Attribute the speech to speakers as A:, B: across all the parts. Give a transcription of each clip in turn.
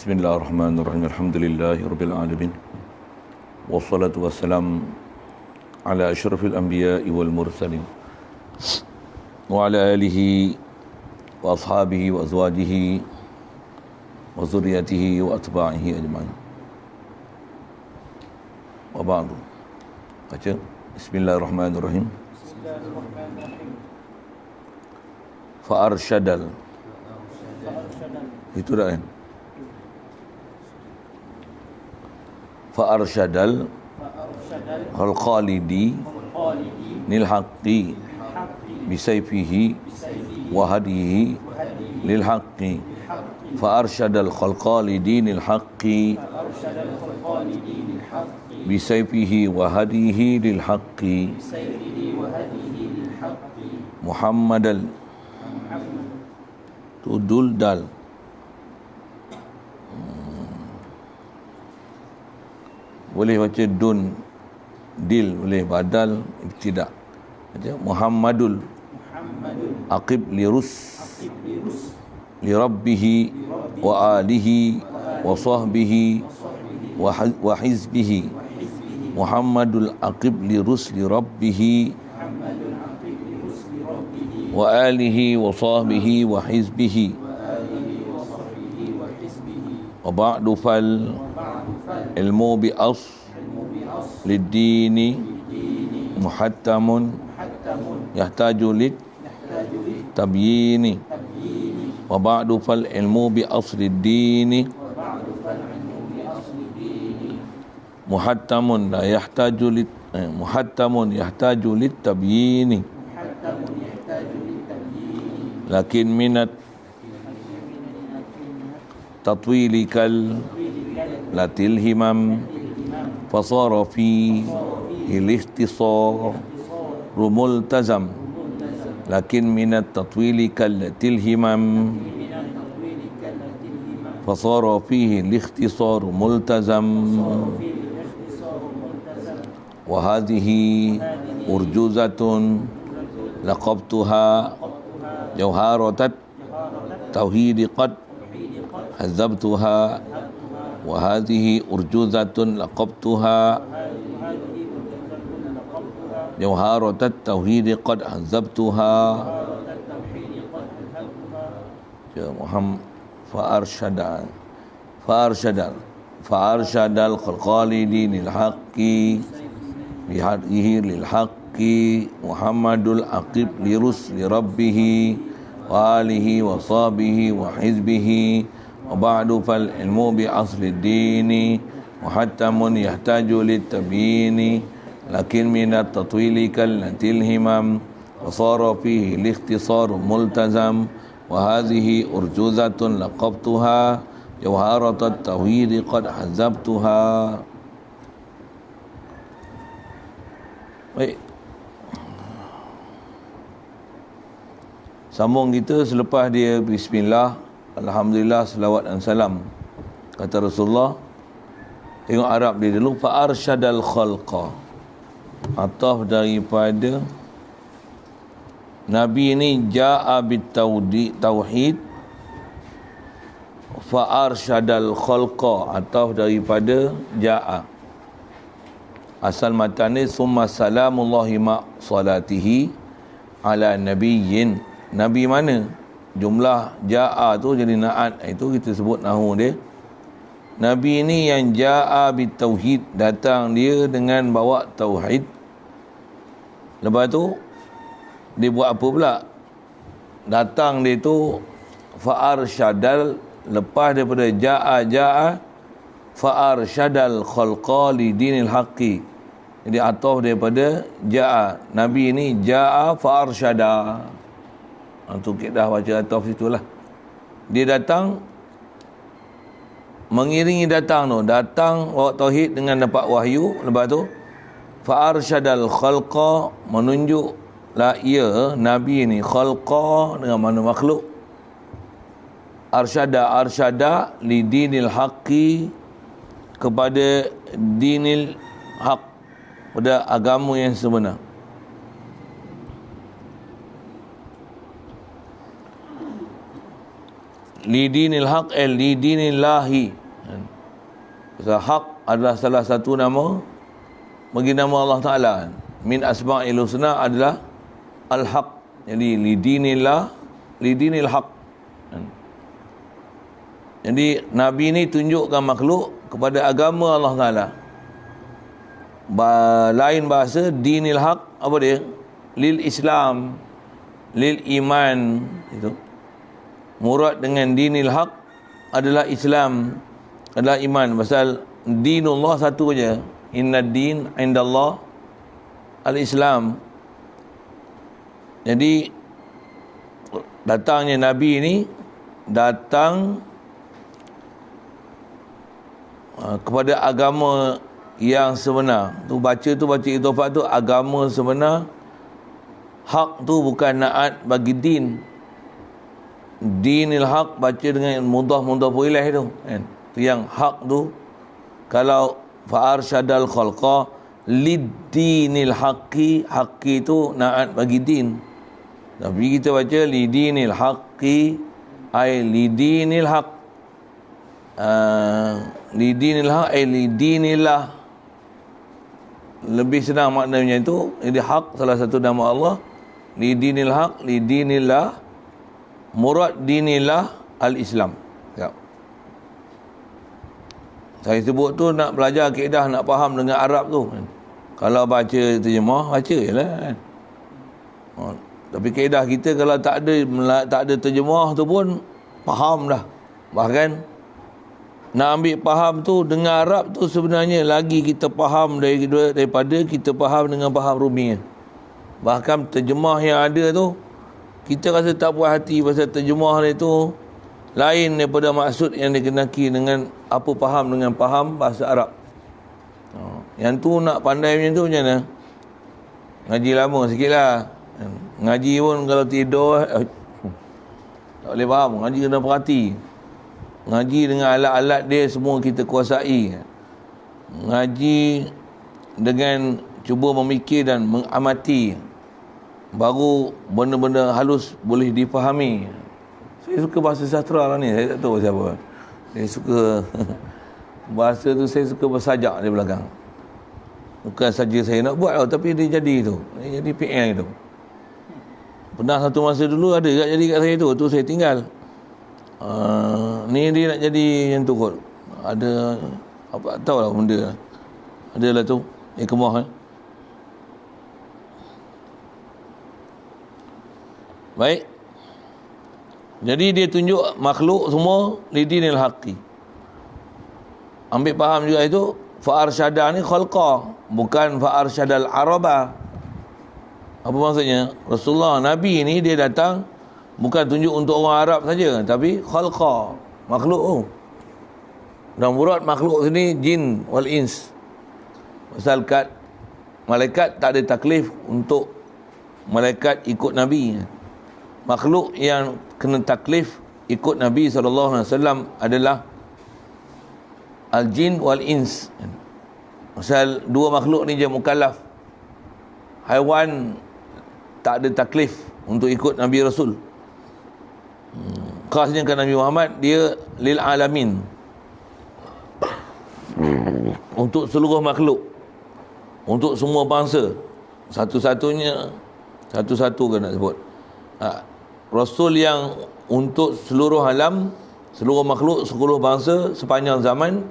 A: Bismillahirrahmanirrahim. Alhamdulillahirabbil alamin. Wassalatu wassalam ala asyrafil anbiya'i wal mursalin wa ala alihi wa ashabihi wa azwajihi wa zurriyyatihi wa atba'ihi ajma'in. Wa ba'du. Baca Bismillahirrahmanirrahim. Fa'arsyadal. Itu dah kan? Fa'arsyadal Al-Khalidi Nil-Haqqi Bisayfihi Wahadihi Lil-Haqqi Fa'arsyadal Khalqalidi Nil-Haqqi Bisayfihi Wahadihi Lil-Haqqi Muhammadal Tudul Dal boleh baca dun dil, boleh badal ibtidak. Baca Muhammadul aqib lirus li rabbihi wa alihi wa sahbihi wa hizbihi. Muhammadul aqib lirus li rabbihi wa alihi wa sahbihi wa hizbihi. Wa ba'du fal ilmu bi lid-dini muhattamun yahtaju lid tabyini. Wa ba'du fal ilmu bi lid-dini muhattamun la yahtaju lid muhattamun yahtaju lid tabyini. Lakin minat tatwilikal latil himam fasara fi al-ikhtisar multazam. Lakin minat tatwili kallatil himam fasara fihi al-ikhtisar multazam. Wa hadhihi urjuzatun laqabtuha jawharatat tauhid qad hazabtuha. Wa hadhihi urjuzatun laqabtuha jawharatat tauhid qad hazabtuha. Ya Muhammad fa'arsyadal khalqalidi lil haqqi bihadihi lil haqqi. Muhammadul aqib lirus li rabbihi wa alihi wa sahbihi wa hizbihi. Wa ba'du fal ilmu bi lid-dini muhattamun yahtaju lit-tabyini. Lakin minat tatwili kallatil himam wa sara fihi al-ikhtisar multazam. Wa hadhihi urjuzatun laqabtuha jawharatat tauhid qad hazabtuha. Baik, sambung kita selepas dia bismillah, alhamdulillah, selawat dan salam. Kata Rasulullah, tengok Arab dia dulu, fa'arsyadal khalqa, ataf daripada Nabi ini ja'a bit tauhid. Fa'arsyadal khalqa, ataf daripada ja'a. Asal matanya summa salamullahi ma salatihi ala nabiyyin. Nabi mana? Jumlah ja'a tu jadi na'at. Itu kita sebut nahu dia. Nabi ini yang ja'a bit tauhid, datang dia dengan bawa tauhid. Lepas tu dia buat apa pula? Datang dia tu fa'arsyadal, lepas daripada ja'a fa'arsyadal khalqa li dinil haqqi. Jadi ataf daripada ja'a. Nabi ini ja'a fa'arsyada. Untuk kita dah baca ataf situlah. Dia datang, mengiringi datang tu, datang bawa tauhid dengan dapat wahyu. Lepas tu fa'arsyadal khalqa, menunjuk la ia Nabi ni khalqa dengan mana makhluk. Arsyada li dinil haqqi, kepada dinil haq, pada agama yang sebenar. lidinil haq lidinillahi. Pasal haq adalah salah satu nama bagi nama Allah Ta'ala. Min asma'il husna adalah al-haq. Jadi lidinillah, lidinil haq. Jadi Nabi ni tunjukkan makhluk kepada agama Allah Ta'ala. Lain bahasa dinil haq, apa dia? Lil Islam, lil iman. Itu murad dengan dinil haq adalah Islam, adalah iman. Pasal dinullah satu je. Inna din indallah al-Islam. Jadi datangnya Nabi ni datang kepada agama yang sebenar. Tu baca itofat tu agama sebenar. Hak tu bukan naat bagi din. Dinil haq baca dengan mudah ilaih tu kan. Tu yang hak tu. Kalau fa'arsyadal khalqa lid-dinil haqqi, haqqi tu naat bagi din. Tapi kita baca lidinil haqqi ay lidinil haq. Lidinil haq ay lidinillah. Lebih senang maknanya itu. Jadi haq salah satu nama Allah. Lidinil haq lidinillah. Murad dinillah al-Islam. Ya. Saya sebut tu nak belajar akidah, nak faham dengan Arab tu. Kalau baca terjemah, baca je lah kan. Tapi kaedah kita kalau tak ada terjemah tu pun faham dah. Bahkan nak ambil faham tu dengan Arab tu sebenarnya lagi kita faham daripada kita faham dengan faham Rumi. Bahkan terjemah yang ada tu kita rasa tak puas hati pasal terjemah dia tu lain daripada maksud yang dikenaki dengan apa faham dengan faham bahasa Arab. Yang tu nak pandai macam tu macam mana? Ngaji lama sikit lah. Ngaji pun kalau tidur tak boleh faham. Ngaji kena perhati. Ngaji dengan alat-alat dia semua kita kuasai. Ngaji dengan cuba memikir dan mengamati. Baru benda-benda halus boleh difahami. Saya suka bahasa sastra lah ni. Saya tak tahu siapa. Saya suka bahasa tu, saya suka bersajak di belakang. Bukan saja saya nak buat tau, tapi dia jadi tu. Dia jadi PL tu. Pernah satu masa dulu ada kat jadi kat saya tu. Tu saya tinggal. Ni dia nak jadi yang tu kot. Ada apa tak tahulah benda. Adalah tu. Kemah Baik. Jadi dia tunjuk makhluk semua lidinil haqqi. Ambil faham juga itu fa'arsyada ni khalqa, bukan fa'arsyadal araba. Apa maksudnya? Rasulullah Nabi ni dia datang bukan tunjuk untuk orang Arab saja, tapi khalqa, makhluk. Dan murad makhluk sini jin wal ins. Pasal malaikat tak ada taklif untuk malaikat ikut Nabi. Makhluk yang kena taklif ikut Nabi SAW adalah al-jin wal-ins. Pasal dua makhluk ni je mukallaf. Haiwan tak ada taklif untuk ikut Nabi Rasul. Khasnya kan Nabi Muhammad, dia lil alamin. Untuk seluruh makhluk. Untuk semua bangsa. Satu-satu kan nak sebut. Rasul yang untuk seluruh alam, seluruh makhluk, seluruh bangsa sepanjang zaman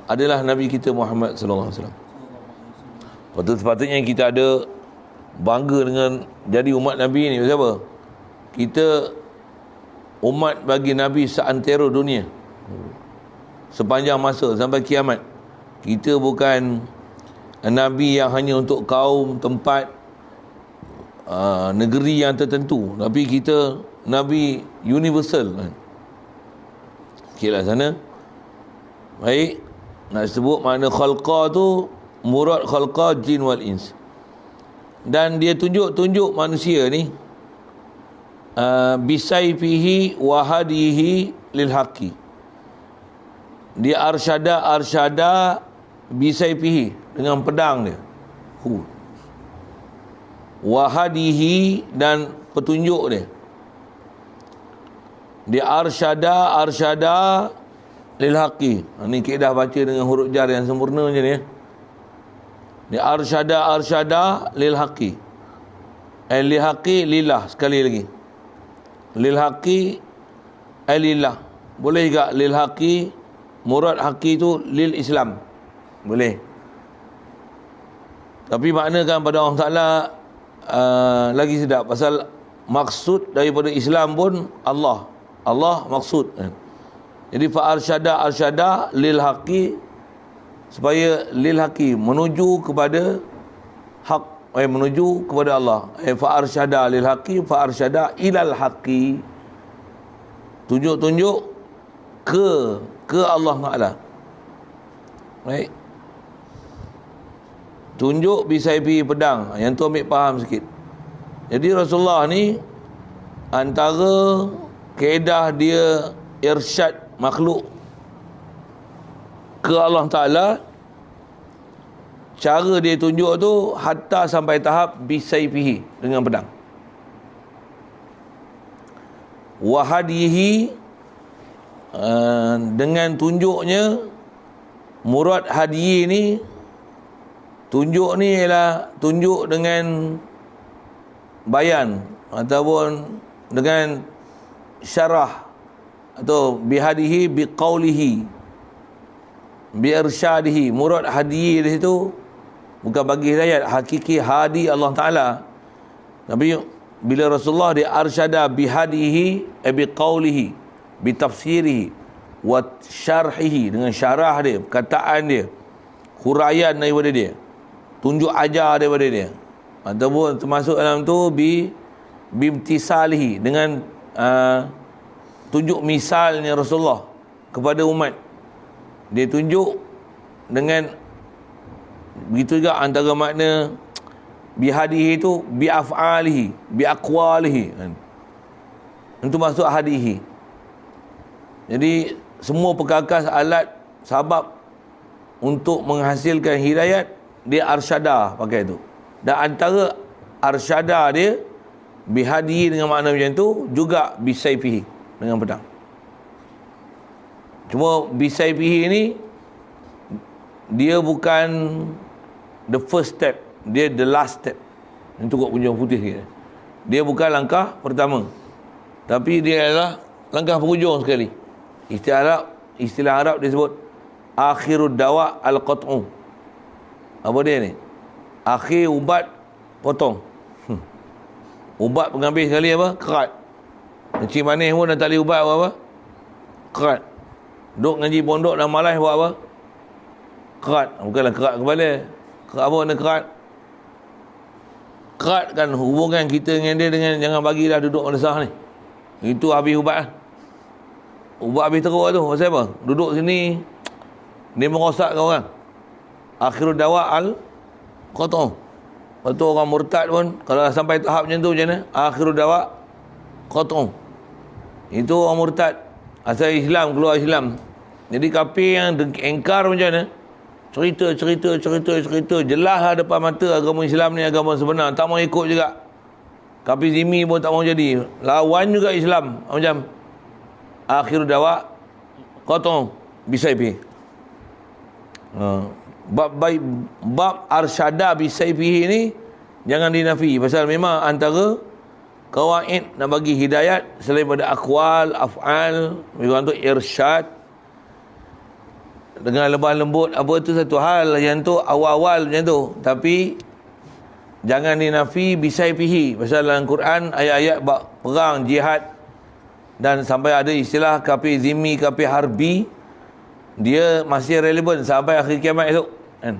A: adalah Nabi kita Muhammad sallallahu alaihi wasallam. Sepatutnya kita ada bangga dengan jadi umat Nabi ni. Siapa? Kita umat bagi Nabi seantero dunia. Sepanjang masa sampai kiamat. Kita bukan Nabi yang hanya untuk kaum, tempat, negeri yang tertentu, tapi kita Nabi universal kan. Okeylah sana. Baik, nak sebut makna khalqa tu, murad khalqa jin wal ins. Dan dia tunjuk manusia ni bisayfihi wa hadihi lil haqqi. Dia arsyada bisayfihi, dengan pedang dia. Wahadihi, dan petunjuk dia. Dia arsyada lil haqi. Ni kaedah baca dengan huruf jar yang sempurna macam ni. Dia arsyada lil haqi. Lil haqi lillah, sekali lagi. Lil haqi lillah. Boleh juga lil haqi, murad haqi tu lil Islam. Boleh. Tapi maknakan pada Allah Ta'ala lagi sedap. Pasal maksud daripada Islam pun Allah maksud. Jadi fa arsyada lil haqi, supaya lil haqi menuju kepada hak, menuju kepada Allah. Fa arsyada lil haqi fa arsyada ilal haqi. Tunjuk ke Allah Ta'ala. Baik. Tunjuk bisaifi pedang. Yang tu ambil faham sikit. Jadi Rasulullah ni antara kaedah dia irsyad makhluk ke Allah Ta'ala, cara dia tunjuk tu hatta sampai tahap bisaifihi, dengan pedang. Wahadihi, dengan tunjuknya, murad hadiyi ni, tunjuk ni ialah tunjuk dengan bayan ataupun dengan syarah, atau bihadihi biqaulihi biirsyadihi. Murad hadiyi di situ bukan bagi hidayat hakiki, hadi Allah Ta'ala. Tapi bila Rasulullah dia arsyada bihadihi biqaulihi bitafsirihi wa syarhihi, dengan syarah dia, perkataan dia, huraian daripada dia, tunjuk ajar daripada dia, ataupun termasuk dalam tu bimtisalihi, dengan tunjuk misalnya Rasulullah kepada umat. Dia tunjuk dengan begitu juga antara makna bihadihi itu biaf'alihi biaqwalihi, itu masuk hadihi. Jadi semua perkakas alat sabab untuk menghasilkan hidayat, dia arsyada pakai tu. Dan antara arsyada dia bihadihi dengan makna macam tu, juga bisaifihi, dengan pedang. Cuma bisaifihi ni dia bukan the first step, dia the last step. Itu kok punjung putih sikit. Dia bukan langkah pertama, tapi dia adalah langkah penghujung sekali. Istilah Arab disebut akhirud dawa al-qat'u. Apa dia ni? Akhir ubat potong. Ubat pengambil sekali apa? Kerat. Encik manis pun dah tak boleh ubat apa? Kerat. Duk ngaji pondok dan malas buat apa? Kerat. Bukanlah kerat kepala. Kerat apa benda kerat? Kerat kan hubungan kita dengan dia, dengan jangan bagilah duduk mendesah ni. Itu habis ubat lah. Ubat habis teruk tu. Pasal apa? Duduk sini dia merosakkan orang. Akhirul dawa al-qat'u. Lepas tu orang murtad pun, kalau sampai tahap macam tu macam mana? Akhirul dawa qat'u. Itu orang murtad. Asal Islam, keluar Islam. Jadi kafir yang engkar macam mana? Cerita. Jelaslah depan mata agama Islam ni agama sebenar. Tak mau ikut juga. Kafir zimmi pun tak mau jadi. Lawan juga Islam. Macam akhir dawa qat'u bisaifi. Bab arsyada bisaifihi ni jangan dinafi, pasal memang antara kawaid nak bagi hidayat selain pada akwal, af'al, memang tu irsyad dengan lemah lembut, apa tu satu hal yang tu awal-awal macam tu. Tapi jangan dinafi bisaifihi, pasal dalam Quran ayat-ayat perang, jihad, dan sampai ada istilah kafir zimmi, kafir harbi, dia masih relevan sampai akhir kiamat esok kan.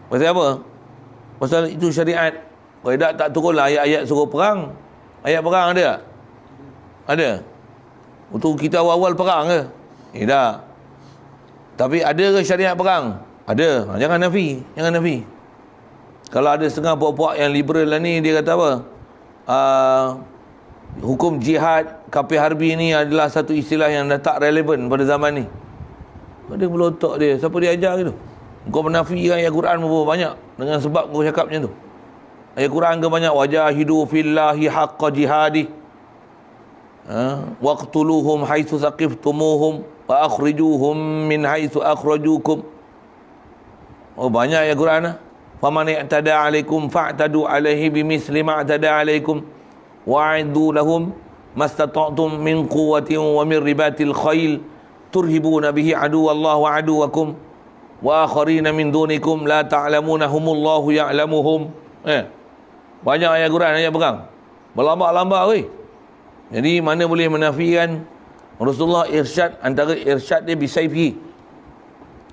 A: Pasal apa? Pasal itu syariat. Kalau tak turunlah ayat-ayat suruh perang. Ayat perang ada tak? Ada. Untuk kita awal-awal perang ke? Tak. Tapi ada ke syariat perang? Ada. Jangan nafi. Kalau ada setengah puak-puak yang liberal lah ni, dia kata apa? Hukum jihad, kafir harbi ni adalah satu istilah yang dah tak relevan pada zaman ni. Dia belotok dia. Siapa dia ajar gitu? Kau menafikan ayat Quran berapa banyak dengan sebab kau cakap macam tu. Ayat Quran ke banyak wajahidu fillahi haqqa jihadi. waqtuluhum haitsu saqiftumuhum wa akhrijuhum min haitsu akhrajukum. Oh, banyak ayat Quran. Faman i'tada 'alaikum fa'tadu 'alaihi bimithli ma i'tada 'alaikum wa'iddu lahum mastata'tum min quwwatin wa min ribatil khail turhibuna bihi aduwallahi wa aduwakum wa akharina min dunikum la ta'lamunahumullahu ya'lamuhum. Banyak ayat Quran ayat pegang. Berlambak-lambak weh. Jadi mana boleh menafikan Rasulullah irsyad, antara irsyad dia bisayfi.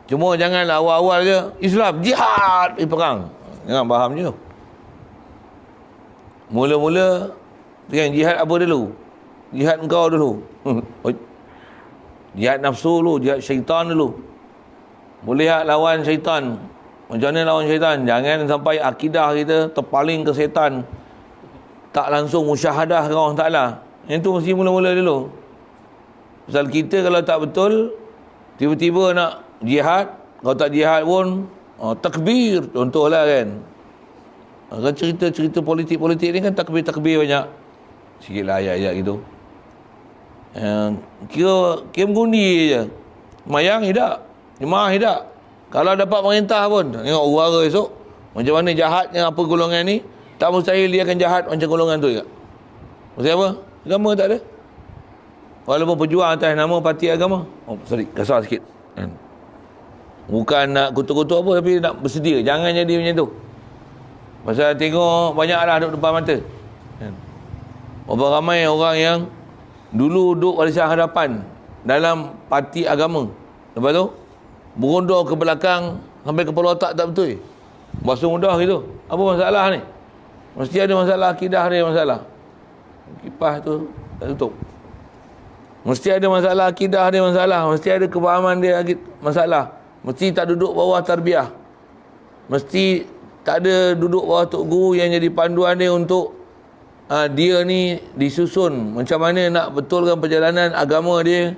A: Cuma jangan awal-awal je Islam jihad perang. Jangan faham je. Mula-mula yang jihad apa dulu? Jihad engkau dulu. Jihad nafsu dulu, jihad syaitan dulu. Boleh lawan syaitan. Macam mana lawan syaitan? Jangan sampai akidah kita terpaling ke syaitan. Tak langsung musyahadah ke Allah Ta'ala. Yang tu mesti mula-mula dulu. Pasal kita kalau tak betul, tiba-tiba nak jihad, kalau tak jihad pun takbir, contohlah kan. Kan cerita-cerita politik-politik ni kan takbir-takbir banyak. Sikitlah ayat-ayat gitu. Kira mengundi je. Mayang tidak, jemaah tidak. Kalau dapat perintah pun, tengok urara esok macam mana jahatnya apa golongan ni, tak mustahil dia akan jahat macam golongan tu juga. Maksud apa? Agama tak ada. Walaupun berjuang atas nama parti agama. Kasar sikit. Bukan nak kutuk-kutuk apa, tapi nak bersedia. Jangan jadi macam tu. Pasal tengok banyaklah duduk depan mata. Berapa ramai orang yang dulu duduk barisan hadapan dalam parti agama. Lepas tu berondor ke belakang sampai kepala otak tak betul. Basuh mudah gitu. Apa masalah ni? Mesti ada masalah akidah dia, masalah. Kipas tu tak tutup. Mesti ada masalah akidah dia, masalah. Mesti ada kefahaman dia, masalah. Mesti tak duduk bawah tarbiyah. Mesti tak ada duduk bawah tok guru yang jadi panduan dia untuk dia ni disusun macam mana nak betulkan perjalanan agama dia,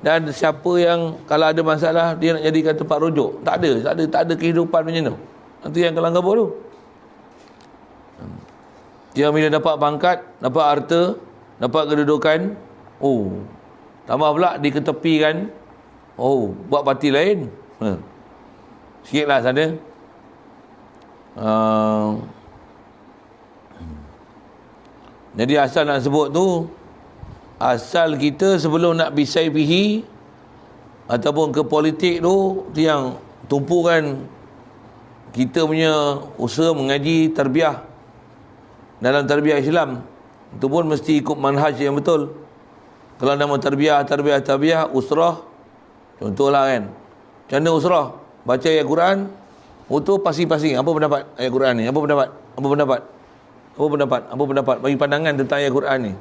A: dan siapa yang kalau ada masalah dia nak jadikan tempat rujuk. Tak ada kehidupan macam tu. Itu yang kelang kabut tu. Dia bila dapat pangkat, dapat harta, dapat kedudukan, tambah pula diketepikan, buat parti lain. Sikitlah sana. Jadi asal nak sebut tu, asal kita sebelum nak bisayfihi ataupun ke politik tu yang tumpukan kita punya usaha mengaji tarbiyah dalam tarbiyah Islam. Itu pun mesti ikut manhaj yang betul. Kalau nama tarbiyah usrah, contohlah kan, macam mana usrah? Baca ayat Quran, tu pasing-pasing apa pendapat ayat Quran ni, apa pendapat bagi pandangan tentang ayat Quran ni.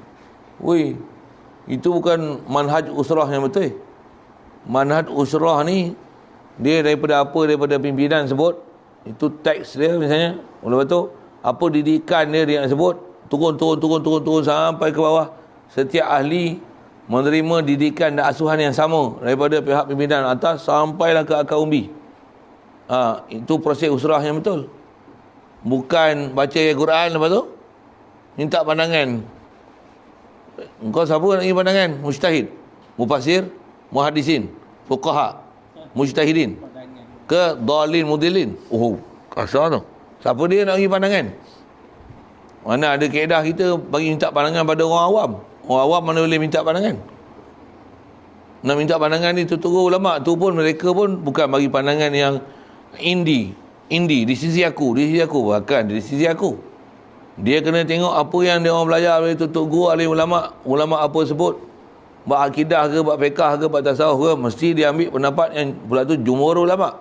A: Itu bukan manhaj usrah yang betul. Manhaj usrah ni dia daripada pimpinan sebut, itu teks dia misalnya. Lepas tu apa didikan dia nak sebut, turun sampai ke bawah. Setiap ahli menerima didikan dan asuhan yang sama daripada pihak pimpinan atas sampailah ke akar umbi. Itu proses usrah yang betul. Bukan baca ayat Quran lepas tu minta pandangan. Engkau siapa nak bagi pandangan? Mujtahid, mufassir, muhaddisin, fuqaha, mujtahidin ke dhalin mudillin. Kasar tu. Siapa dia nak bagi pandangan? Mana ada kaedah kita bagi minta pandangan pada orang awam. Orang awam mana boleh minta pandangan? Nak minta pandangan ni tutur ulama tu pun mereka pun bukan bagi pandangan yang indi di sisi aku, bahkan di sisi aku. Dia kena tengok apa yang dia orang belajar dari tutur guru alim ulama apa sebut, bab akidah ke, bab fiqh ke, bab tasawuf ke, mesti dia ambil pendapat yang pula tu jumhur ulama.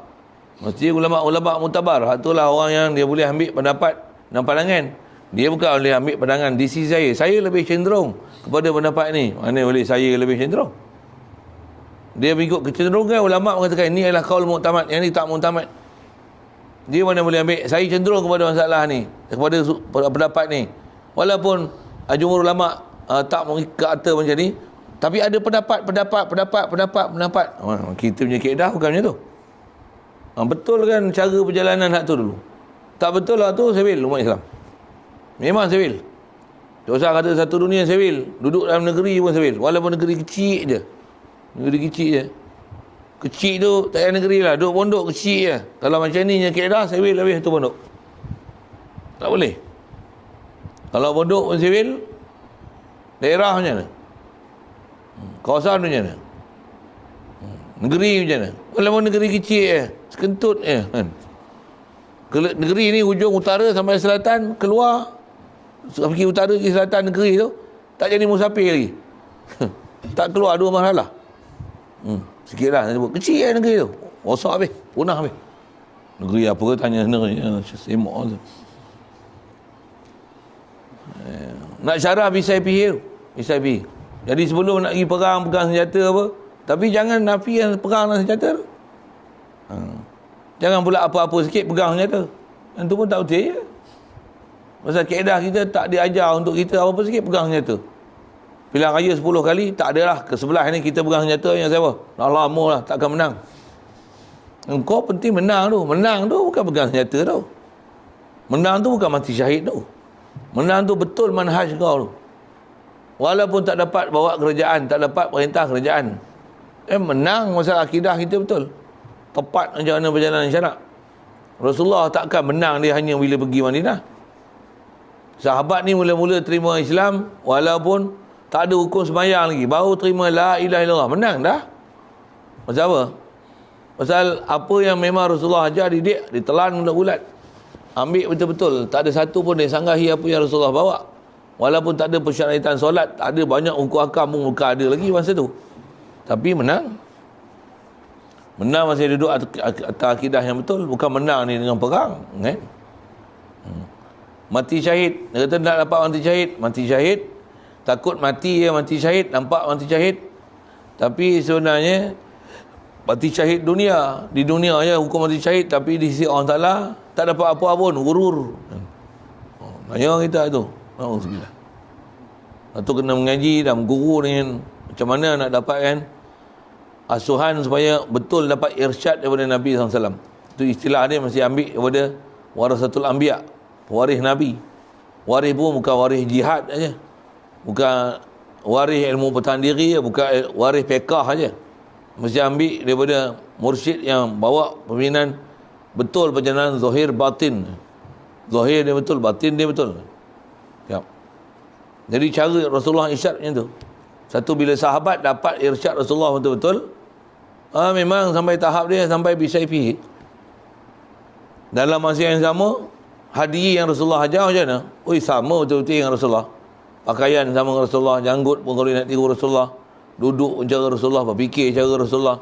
A: Mesti ulama mutabar. Itulah orang yang dia boleh ambil pendapat dan pandangan. Dia bukan boleh ambil pandangan di sisi saya. Saya lebih cenderung kepada pendapat ni. Mana boleh saya lebih cenderung? Dia mengikut kecenderungan ulama mengatakan ini adalah qaul muktamad, yang ni tak muktamad. Dia mana boleh ambil? Saya cenderung kepada masalah ni, kepada pendapat ni. Walaupun jumhur ulama tak berkata macam ni, tapi ada pendapat. Kita punya kaedah bukan macam tu. Betul kan cara perjalanan hak tu dulu? Tak betul lah tu, sebil umat Islam. Memang sebil. Dosa kata satu dunia sewil. Duduk dalam negeri pun sewil. Walaupun negeri kecil je. Negeri kecil je. Kecil tu tak payah negeri lah. Duduk pondok kecil je. Kalau macam ni je kaedah, sewil habis tu pondok. Tak boleh. Kalau pondok pun sewil, daerah macam mana? Kawasan macam mana? Negeri macam mana? Walaupun negeri kecil je. Sekentut je. Kan? Negeri ni hujung utara sampai selatan, keluar pergi utara ke selatan negeri tu tak jadi musafir lagi. Tak keluar dua masalah. Sikit lah kecil lah negeri tu, rosak habis, punah habis. Negeri apa ke tanya negeri semak tu. Nak syarah BCIP tu, BCIP. Jadi sebelum nak pergi perang, pegang senjata apa, tapi jangan nafi yang perang dengan senjata tu. Jangan pula apa-apa sikit pegang senjata. Yang tu pun tak betul je. Pasal kaedah kita tak diajar untuk kita apa-apa sikit pegang senjata. Pilihan raya 10 kali, tak adalah ke sebelah ni kita pegang senjata yang siapa? Dah lama lah, takkan menang. Engkau penting menang tu. Menang tu bukan pegang senjata tu. Menang tu bukan mati syahid tu. Menang tu betul manhaj kau tu. Walaupun tak dapat bawa kerajaan, tak dapat perintah kerajaan. Menang masalah akidah kita betul. Tepat macam mana perjalanan syarak. Rasulullah takkan menang dia hanya bila pergi Madinah. Sahabat ni mula-mula terima Islam walaupun tak ada hukum sembahyang lagi, baru terima la ilaha illallah, menang dah. Pasal apa? Pasal apa yang memang Rasulullah ajar, didik, ditelan bulat-bulat, ambil betul-betul. Tak ada satu pun dia sanggahi apa yang Rasulullah bawa. Walaupun tak ada persyaratan solat, tak ada banyak hukum akam pun bukan ada lagi masa tu, tapi menang. Menang masih duduk atas akidah yang betul, bukan menang ni dengan perang, kan? Mati syahid, dia kata nak dapat mati syahid, takut mati ya, mati syahid, nampak mati syahid, tapi sebenarnya mati syahid dunia, di dunia ya hukum mati syahid, tapi di sisi Allah Ta'ala tak dapat apa-apa pun, gurur. Nanya kita tu, alhamdulillah. Atau kena mengaji dan guru dengan macam mana nak dapatkan asuhan supaya betul dapat irsyad daripada Nabi SAW. Itu istilah dia masih ambil daripada warasatul anbiya, waris Nabi. Waris pun bukan waris jihad saja, bukan waris ilmu pertahanan diri, bukan waris fiqah saja. Mesti ambil daripada mursyid yang bawa pembinaan betul perjalanan zahir batin. Zahir dia betul, batin dia betul. Ya. Jadi cara Rasulullah irsyad macam tu. Satu, bila sahabat dapat irsyad Rasulullah betul-betul, memang sampai tahap dia sampai BCIP. Dalam masa yang sama, hadiah yang Rasulullah ajar macam mana? Sama betul-betul dengan Rasulullah. Pakaian sama dengan Rasulullah, janggut pun kalau nak tiru Rasulullah, duduk cara Rasulullah, berfikir cara Rasulullah.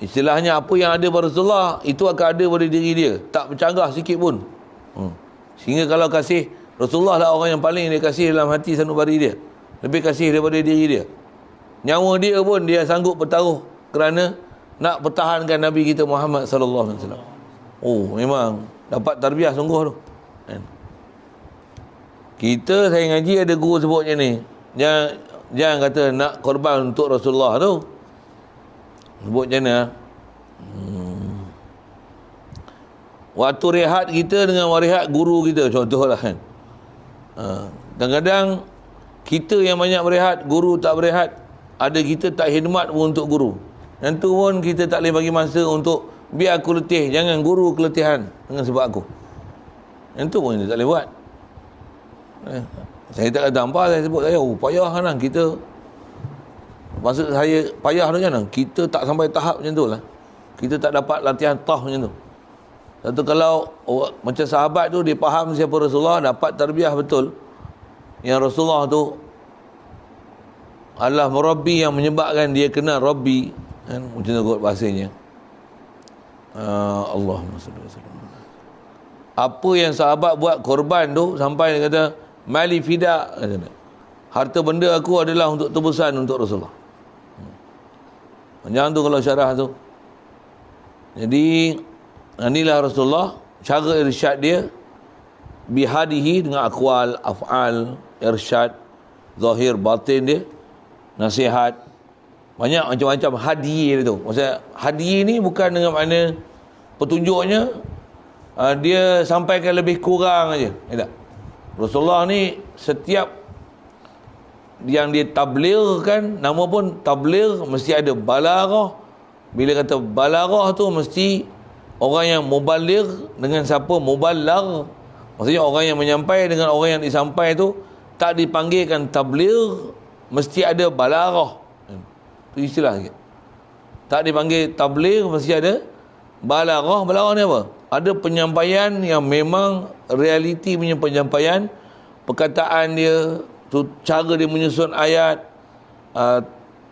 A: Istilahnya apa yang ada pada Rasulullah, itu akan ada pada diri dia, tak bercanggah sikit pun. Sehingga kalau kasih Rasulullah lah orang yang paling dia kasih dalam hati sanubari dia, lebih kasih daripada diri dia. Nyawa dia pun dia sanggup bertaruh kerana nak pertahankan Nabi kita Muhammad sallallahu alaihi wasallam. Memang dapat tarbiyah sungguh tu. Kita saya ngaji ada guru sebut macam ni. Jangan kata nak korban untuk Rasulullah tu. Sebut macam mana? Waktu rehat kita dengan rehat guru kita, contohlah kan. Kadang-kadang kita yang banyak berehat, guru tak berehat. Ada kita tak khidmat pun untuk guru. Yang tu pun kita tak boleh bagi masa untuk biar aku letih, jangan guru keletihan dengan sebab aku. Yang tu pun kita tak boleh buat. Saya tak kata apa, saya sebut saya payah kan kita. Maksud saya payah tu macam mana? Kita tak sampai tahap macam tu lah. Kita tak dapat latihan tah macam tu. Satu, kalau macam sahabat tu dia faham siapa Rasulullah, dapat tarbiyah betul, yang Rasulullah tu adalah Rabbi yang menyebabkan dia kenal Rabbi, kan? Macam tu kot bahasanya. Allahumma salli wa sallam. Apa yang sahabat buat korban tu sampai dia kata mali fida, harta benda aku adalah untuk tebusan untuk Rasulullah. Macam tu kalau syarah tu. Jadi inilah Rasulullah, cara irsyad dia bihadihi, dengan aqwal, af'al, irsyad zahir batin dia, nasihat, banyak macam-macam hadiah dia tu. Maksudnya hadiah ni bukan dengan makna petunjuknya dia sampaikan lebih kurang aja, tak. Rasulullah ni setiap yang dia tablighkan, nama pun tabligh, mesti ada balaghah. Bila kata balaghah tu mesti orang yang mubaligh dengan siapa mubalagh. Maksudnya orang yang menyampai dengan orang yang disampai tu tak dipanggilkan tabligh, mesti ada balaghah. Itu istilah sikit. Tak dipanggil tabligh, mesti ada balaghah. Balaghah ni apa? Ada penyampaian yang memang realiti punya penyampaian, perkataan dia tu, cara dia menyusun ayat,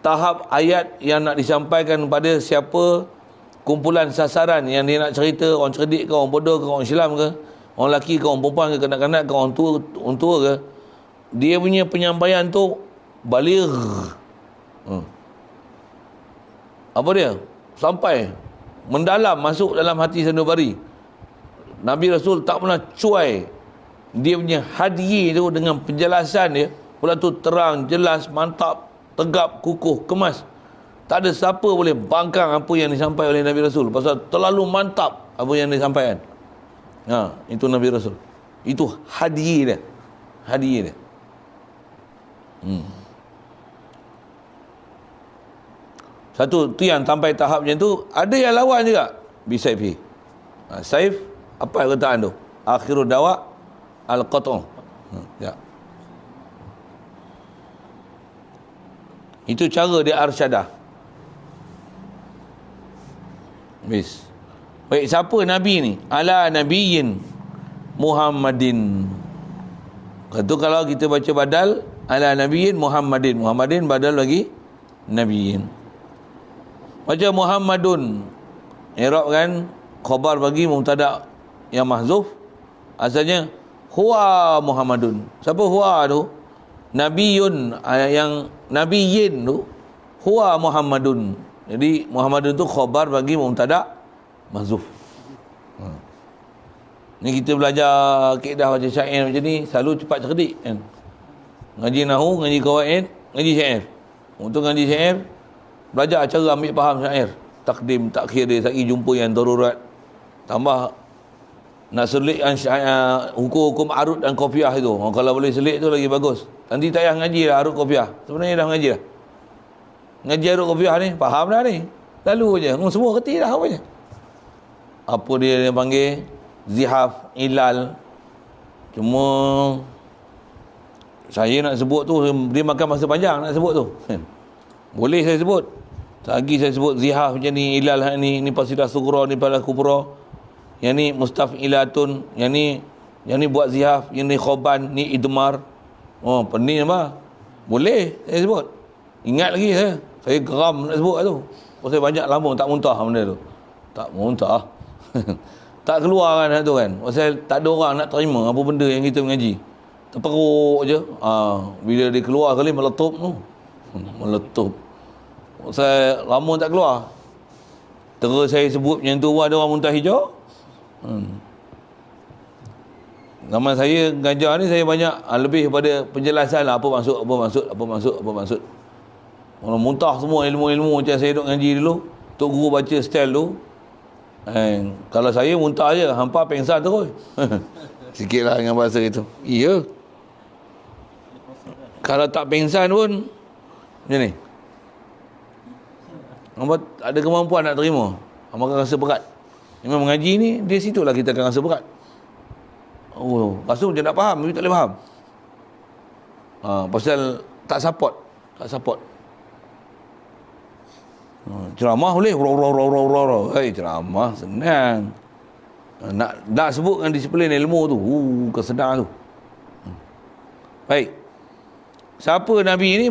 A: tahap ayat yang nak disampaikan kepada siapa, kumpulan sasaran yang dia nak cerita, orang cerdik ke, orang bodoh ke, orang Islam ke, orang lelaki ke, orang perempuan ke, kanak-kanak ke, orang tua ke, dia punya penyampaian tu baligh. Apa dia? Sampai mendalam, masuk dalam hati sanubari. Nabi Rasul tak pernah cuai dia punya hadiah tu dengan penjelasan dia. Pula tu terang, jelas, mantap, tegap, kukuh, kemas. Tak ada siapa boleh bangkang apa yang disampaikan oleh Nabi Rasul. Pasal terlalu mantap apa yang disampaikan. Itu Nabi Rasul. Itu hadiah dia. Hadiah dia. Satu, tu yang sampai tahap macam tu. Ada yang lawan juga. Bisayfi. Saif, apa perkataan tu? Akhirul dawa al-qat'u. Ya. Itu cara dia arsyadah. Bis. Baik, siapa Nabi ni? Ala nabiyyin Muhammadin. Itu kalau kita baca badal, ala nabiyyin Muhammadin. Muhammadin badal lagi nabiyyin. Baca Muhammadun. I'rab kan khabar bagi mubtada yang mahzuf. Asalnya huwa Muhammadun. Siapa huwa tu? Nabiyun, yang nabiyyin tu huwa Muhammadun. Jadi Muhammadun tu khabar bagi mubtada mahzuf. Ni kita belajar kaedah baca syair macam ni selalu cepat cerdik kan. Ngaji nahwu, ngaji qawaid, ngaji syair. Untuk ngaji syair belajar cara ambil faham syair. Takdim, takhir dia, sagi jumpa yang darurat. Tambah nak selit hukum-hukum arut dan kopiah itu. Kalau boleh selit tu lagi bagus. Nanti tak payah ngaji lah arut kopiah. Sebenarnya dah ngaji dah. Ngaji arut kopiah ni, faham dah ni. Lalu je. Semua kerti dah apa je. Apa dia panggil? Zihaf, ilal. Cuma saya nak sebut tu, dia makan masa panjang nak sebut tu. Boleh saya sebut. Lagi saya sebut zihaf macam ni, ilal ni fasilah sughra, ni fasilah kubra. Yang ni mustaf'ilatun, yang ni buat zihaf, yang ni khoban, ni idmar. Oh, pening apa? Boleh saya sebut. Ingat lagi saya geram nak sebut tu. Pasal banyak lama tak muntah benda tu. Tak muntah. Tak keluar kan tu kan. Pasal tak ada orang nak terima apa benda yang kita mengaji. Terperuk je. Bila dia keluar kali meletup tu. Meletup. Pasal lama tak keluar. Terus saya sebut macam tu ada orang muntah hijau. Zaman saya mengajar ni saya banyak lebih pada penjelasan lah, apa maksud. Orang muntah semua ilmu-ilmu macam saya duk ngaji dulu. Tok guru baca style tu. Kalau saya muntah je, hampa pengsan terus. Sikitlah dengan bahasa itu. Iya. Kalau tak pengsan pun macam ni. Hampa ada kemampuan nak terima. Hampa akan rasa berat. Memang mengaji ni, di situlah kita akan rasa berat. Oh, rasa macam nak faham, tapi tak boleh faham. Pasal tak support. Ceramah boleh. Ceramah senang. Nak sebut dengan disiplin ilmu tu, kesenang tu. Baik. Siapa Nabi ini?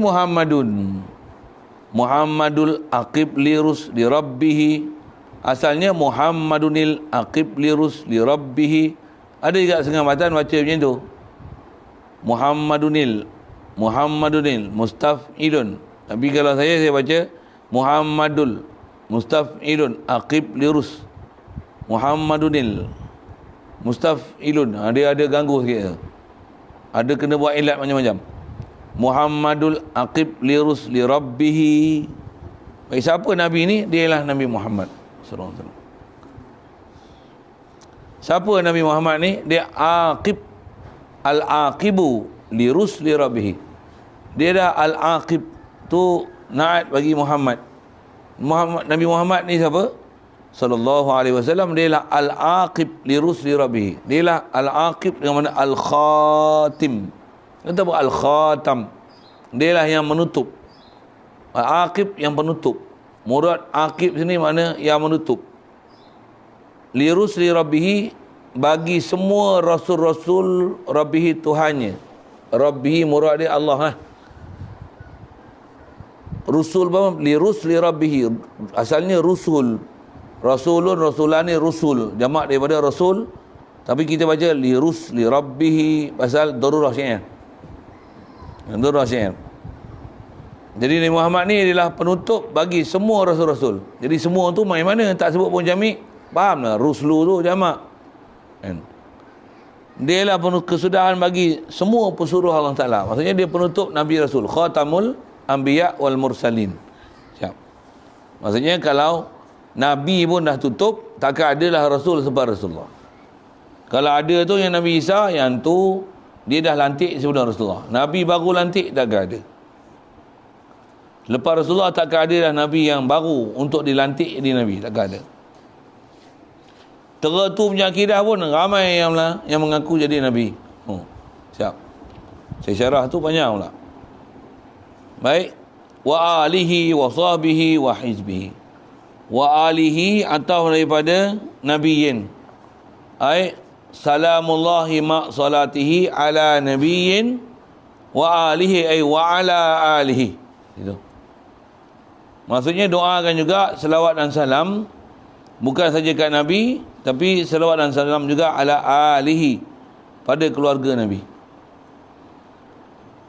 A: Muhammadul aqib lirus li rabbihi. Asalnya Muhammadunil aqib lirus li rabbihi. Ada juga setengah matan baca macam tu. Muhammadunil mustaf'ilun. Tapi kalau saya baca Muhammadul mustaf'ilun aqib lirus. Muhammadunil mustaf'ilun. Dia ada ganggu sikit. Ada kena buat ilat macam-macam. Muhammadul aqib lirus li rabbihi. Baik, siapa Nabi ni? Dia ialah Nabi Muhammad sallallahu alaihi wasallam. Siapa Nabi Muhammad ni? Dia aqib. al-aqibu li rusli rabbih. Dia dah al-aqib tu naat bagi Muhammad. Nabi Muhammad ni siapa? Sallallahu alaihi wasallam. Dia lah al-aqib li rusli rabbih. Dia lah al-aqib dengan mana al-khatim. Kata apa al-khatam? Dia lah yang menutup. Al-aqib yang penutup. Murad aqib sini makna yang menutup. Li rusli rabbih, bagi semua rasul-rasul rabbih Tuhannya. Rabbih murad dia Allah. Rusul apa? Li rusli rabbih. Asalnya rusul. Rasulun, rasulani, rusul. Jamak daripada rasul. Tapi kita baca li rusli rabbih pasal darurah syair. Darurah syair. Jadi Nabi Muhammad ni adalah penutup bagi semua rasul-rasul. Jadi semua tu main mana? Tak sebut pun jamik. Faham tak? Ruslu tu jamak. Kan? Dia lah kesudahan bagi semua pesuruh Allah Ta'ala. Maksudnya dia penutup Nabi Rasul. Khatamul Anbiya wal Mursalin. Siap. Maksudnya kalau Nabi pun dah tutup, takkan adalah Rasul sebab Rasulullah. Kalau ada tu yang Nabi Isa, yang tu dia dah lantik sebelum Rasulullah. Nabi baru lantik, takkan ada. Lepas Rasulullah takkan ada dah Nabi yang baru untuk dilantik jadi Nabi. Takkan ada. Tertu punya akidah pun ramai yang mengaku jadi Nabi. Siap. Saya syarah tu panjang pula. Baik. Wa alihi wa sahbihi wa hizbihi. Wa alihi atau daripada Nabiyin. Ay salamullahi ma salatihi ala Nabiyin wa alihi ay wa ala alihi. Itu. Maksudnya doakan juga selawat dan salam bukan saja kat Nabi, tapi selawat dan salam juga ala alihi, pada keluarga Nabi.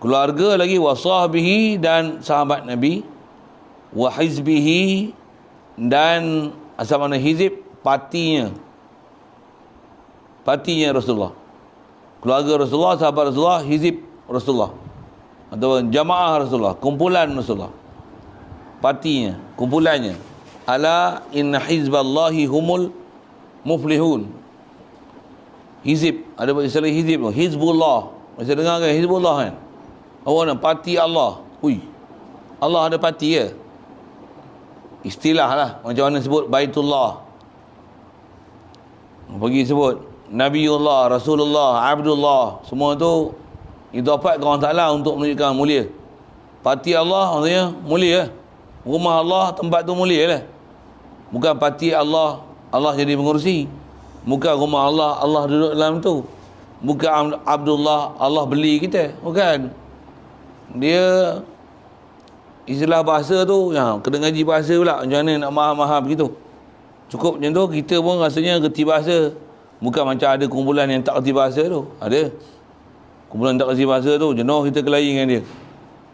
A: Keluarga lagi wa sahbihi, dan sahabat Nabi, wa hizbihi, dan asal mana hizib, partinya Rasulullah. Keluarga Rasulullah, sahabat Rasulullah, hizib Rasulullah, atau jamaah Rasulullah, kumpulan Rasulullah. Partinya, kumpulannya. Ala inna hizballahi humul muflihun. Hizib, ada istilah hizib, Hizbullah. Masih dengar kan Hizbullah kan? Awak nak parti Allah. Ui, Allah ada parti ya? Istilah lah. Macam mana sebut Baitullah, pergi sebut Nabiullah, Rasulullah, Abdullah. Semua tu idafat ke Allah Ta'ala untuk menunjukkan mulia. Parti Allah maksudnya mulia. Rumah Allah, tempat tu mulia lah. Bukan parti Allah, Allah jadi pengurusi. Bukan rumah Allah, Allah duduk dalam tu. Bukan Abdullah, Allah beli kita. Bukan. Dia istilah bahasa tu, ya, kena ngaji bahasa pula. Macam mana nak mahal-mahal begitu. Cukup macam tu, kita pun rasanya kerti bahasa. Bukan macam ada kumpulan yang tak kerti bahasa tu. Ada. Kumpulan tak kerti bahasa tu, jenuh kita kelahi dengan dia.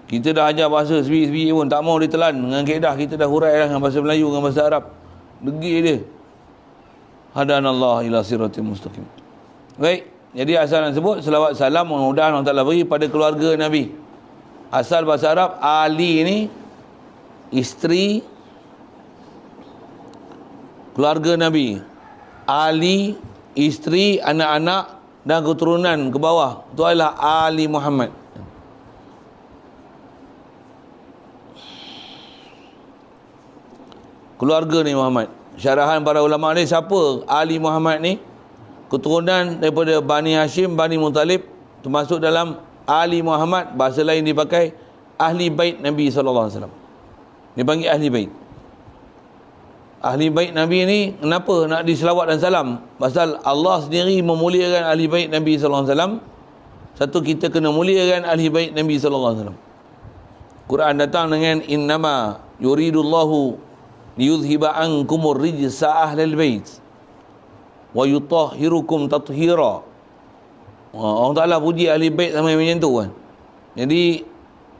A: Kita dah ajar bahasa sebiji-sebiji pun tak mau ditelan. Dengan kaedah kita dah hurai dah dengan bahasa Melayu, dengan bahasa Arab. Degil dia. Hadanallah ila siratim mustaqim. Baik. Jadi asal nak sebut selawat salam mudah-mudahan Allah Ta'ala beri pada keluarga Nabi. Asal bahasa Arab Ali ni isteri keluarga Nabi. Ali isteri, anak-anak dan keturunan ke bawah. Itu adalah Ali Muhammad. Keluarga ni Muhammad. Syarahan para ulama ni, siapa Ali Muhammad ni? Keturunan daripada Bani Hashim, Bani Muttalib, termasuk dalam Ali Muhammad. Bahasa lain dipakai Ahli Bait Nabi SAW. Dipanggil Ahli Bait. Ahli Bait Nabi ni kenapa nak diselawat dan salam? Pasal Allah sendiri memuliakan Ahli Bait Nabi SAW. Satu, kita kena muliakan Ahli Bait Nabi SAW. Quran datang dengan innama yuridullahu liyudhhiba ankumur rijsa ahlal bait wa yutahhirukum tathira. Allah Ta'ala puji Ahli Bait sama macam tu kan. Jadi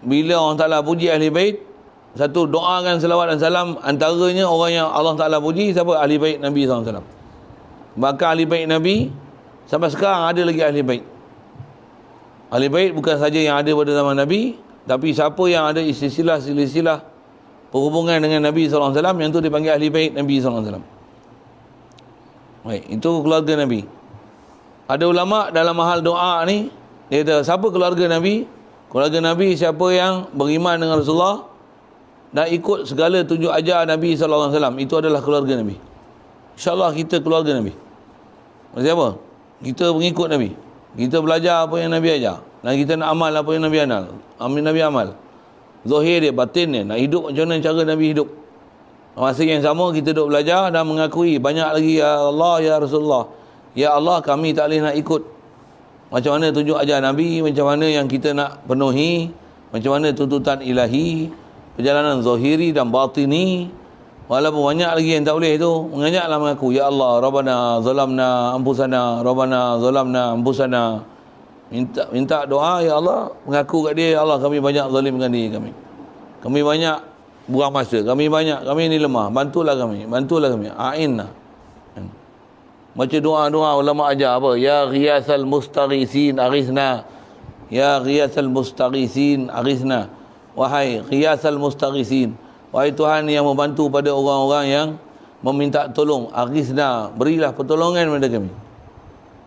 A: bila Allah Ta'ala puji Ahli Bait, satu, doakan selawat dan salam. Antaranya orang yang Allah Ta'ala puji siapa? Ahli Bait Nabi SAW. Bahkan Ahli Bait Nabi sampai sekarang ada lagi Ahli Bait. Ahli Bait bukan saja yang ada pada zaman Nabi, tapi siapa yang ada silsilah perhubungan dengan Nabi SAW, yang tu dipanggil Ahli Bait Nabi SAW. Baik, itu keluarga Nabi. Ada ulama dalam hal doa ni, Dia kata, siapa keluarga Nabi? Keluarga Nabi siapa yang beriman dengan Rasulullah dan ikut segala tunjuk ajar Nabi SAW, itu adalah keluarga Nabi. InsyaAllah kita keluarga Nabi. Maksudnya apa? Kita mengikut Nabi. Kita belajar apa yang Nabi ajar. Dan kita nak amal apa yang Nabi Nabi amal. Zahir dia, batin dia. Nak hidup macam mana cara Nabi hidup. Masa yang sama kita duduk belajar dan mengakui banyak lagi, ya Allah, ya Rasulullah. Ya Allah, kami tak boleh nak ikut. Macam mana tunjuk ajar Nabi, macam mana yang kita nak penuhi, macam mana tuntutan ilahi, perjalanan zahiri dan batini. Walaupun banyak lagi yang tak boleh tu, mengajaklah mengaku, ya Allah, Rabbana zalamna anfusana, Rabbana zalamna anfusana. Minta doa, ya Allah, mengaku kat dia, ya Allah, kami banyak zalimkan diri kami. Kami banyak buang masa, kami ni lemah, bantulah kami, a'inna. Baca doa-doa ulama ajar apa? Ya ghiyasal mustaghisin aghithna. Ya ghiyasal mustaghisin aghithna. Wahai ghiyasal mustaghisin, wahai Tuhan yang membantu pada orang-orang yang meminta tolong, aghithna, berilah pertolongan kepada kami.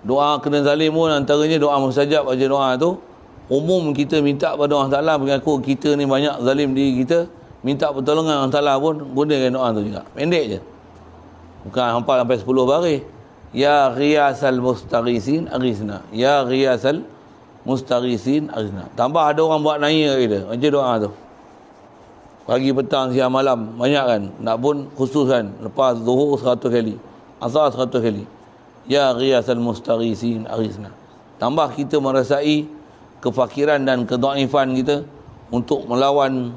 A: Doa kena zalim pun antaranya doa mustajab. Baca doa tu umum kita minta pada Allah Ta'ala, mengaku kita ni banyak zalim diri kita, minta pertolongan Allah Ta'ala pun gunakan doa tu juga. Pendek je, bukan hafal sampai 10 baris. Ya ghiyasal mustaghisin aghithna. Ya ghiyasal mustaghisin aghithna. Tambah ada orang buat naya kita baca doa tu pagi, petang, siang, malam, banyak kan. Nak pun khusus kan, lepas zuhur 100 kali, asar 100 kali. Ya ghiyasal mustaghisin aghithna. Tambah kita merasai kefakiran dan kedhaifan kita untuk melawan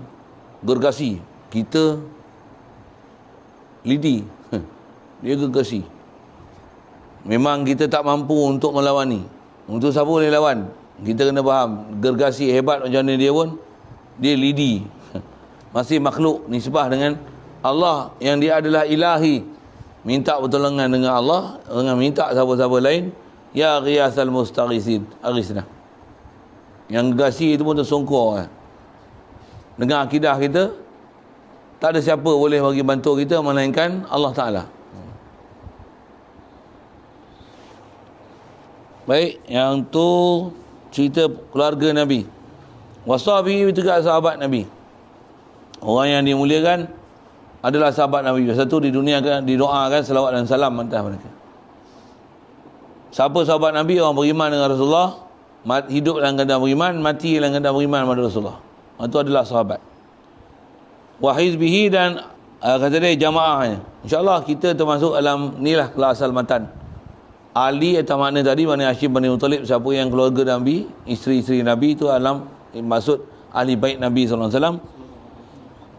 A: gergasi. Kita lidi, dia gergasi. Memang kita tak mampu untuk melawan ni. Untuk siapa boleh lawan? Kita kena faham, gergasi hebat macam mana dia pun, dia lidi. Masih makhluk nisbah dengan Allah yang dia adalah ilahi. Minta pertolongan dengan Allah, dengan minta siapa-siapa lain. Ya ghiyasal mustaghisin aghithna. Yang gergasi itu pun tersongkor. Dengan akidah kita, tak ada siapa boleh bagi bantu kita melainkan Allah Ta'ala. Baik, yang tu cerita keluarga Nabi. Wasabi itu juga sahabat Nabi. Orang yang dimuliakan adalah sahabat Nabi. Satu di dunia didoakan selawat dan salam atas mereka. Siapa sahabat Nabi? Orang beriman dengan Rasulullah, hidup dalam keadaan beriman, mati dalam keadaan beriman kepada Rasulullah. Itu adalah sahabat. Wa hizbihi, dan kata dia jamaahnya. InsyaAllah kita termasuk dalam inilah kelas Al-Matan. Ali atau makna tadi, Bani Hashim, Bani Muttalib, siapa yang keluarga Nabi, isteri-isteri Nabi itu alam maksud ahli bait Nabi SAW.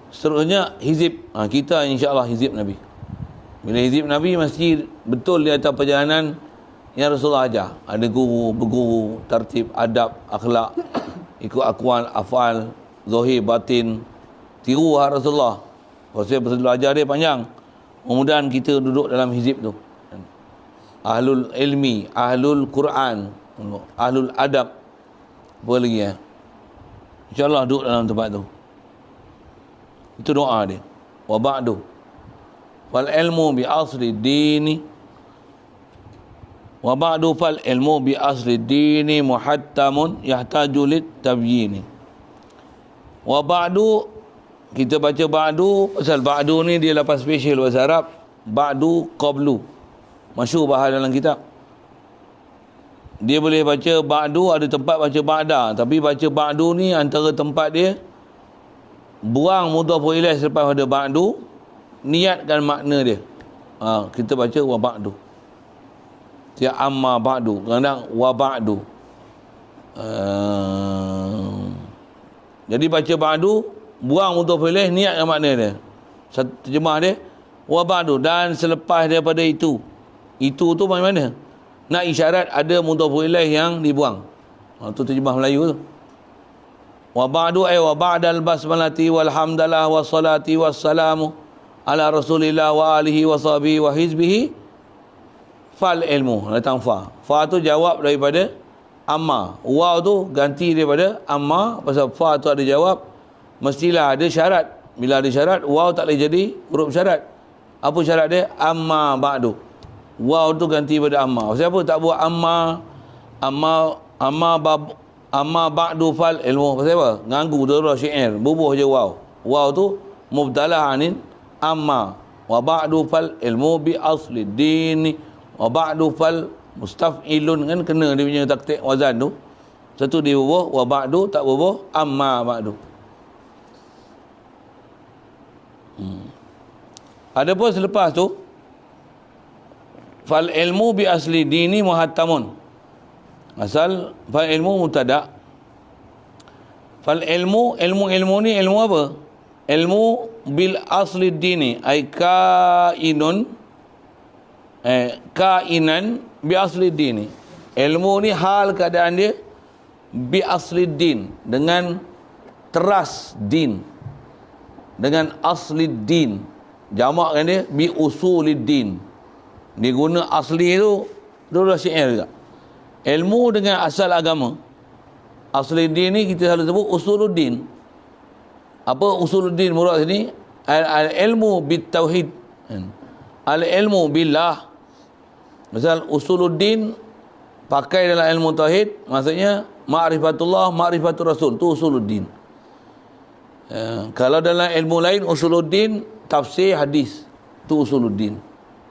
A: Seterusnya hizib, kita insyaAllah hizib Nabi. Bila hizib Nabi mesti betul di atas perjalanan yang Rasulullah ajar. Ada guru, berguru, tertib, adab, akhlak, ikut akuan, afal, zahir, batin, tiru Rasulullah. Rasulullah ajar dia panjang. Mudah-mudahan kita duduk dalam hizib tu. Ahlul ilmi, ahlul Quran, ahlul adab, apa lagi ya? InsyaAllah duduk dalam tempat tu. Itu doa dia. Wa ba'du fal ilmu bi asli dini, wa ba'du fal ilmu bi asli dini muhattamun yahtaju lit tabyini. Wa ba'du, kita baca ba'du, pasal ba'du ni dia lapan special bahasa Arab. Ba'du qablu, masyhur bahas dalam kitab. Dia boleh baca ba'du, ada tempat baca ba'da, tapi baca ba'du ni antara tempat dia buang mudhaf ilaih selepas pada ba'du, niatkan makna dia. Kita baca wa ba'du. Dia amma ba'du, kadang wa ba'du. Jadi baca ba'du, buang mudhaf ilaih, niatkan makna dia. Satu terjemah dia wa ba'du, dan selepas daripada itu. Itu tu macam mana? Nak isyarat ada mudhaf ilaih yang dibuang. Itu terjemah Melayu tu. Wa ba'du ay wa ba'dal basmalati walhamdalah wassalati wassalamu ala rasulillah wa alihi wa sahbihi wa hizbihi fal ilmu. Datang fa. Fa tu jawab daripada amma. Waw tu ganti daripada amma, pasal fa tu ada jawab. Mestilah ada syarat. Bila ada syarat, waw tak boleh jadi huruf syarat. Apa syarat dia? Amma ba'du. Waw tu ganti pada amma. Siapa tak buat amma amma ba'du fal ilmu. Pasal apa? Nganggu darah syair, bubuh je waw. Waw tu mubdalah anin amma. Wa ba'du fal ilmu bi asli dini. Wa ba'du fal mustaf'ilun, kan kena dia punya taktik wazan tu. Satu dia bubuh, wa ba'du tak bubuh, amma ba'du. Adapun selepas tu, fal ilmu bi asli dini muhattamun. Asal fal ilmu mubtada. Fal ilmu ni ilmu apa? Ilmu bil asli dini ay kainan bi asli dini. Ilmu ni hal keadaan dia bi asli din, dengan teras din, dengan asli din. Jamak kan dia bi usulid din. Dia guna asli tu dah syair juga. Ilmu dengan asal agama. Asli din ni kita selalu sebut usuluddin. Apa usuluddin murad sini? Al-ilmu bit-tauhid. Al-ilmu billah. Misal usuluddin pakai dalam ilmu tauhid, maksudnya ma'rifatullah, ma'rifatur rasul, tu usuluddin. Kalau dalam ilmu lain usuluddin tafsir hadis, tu usuluddin.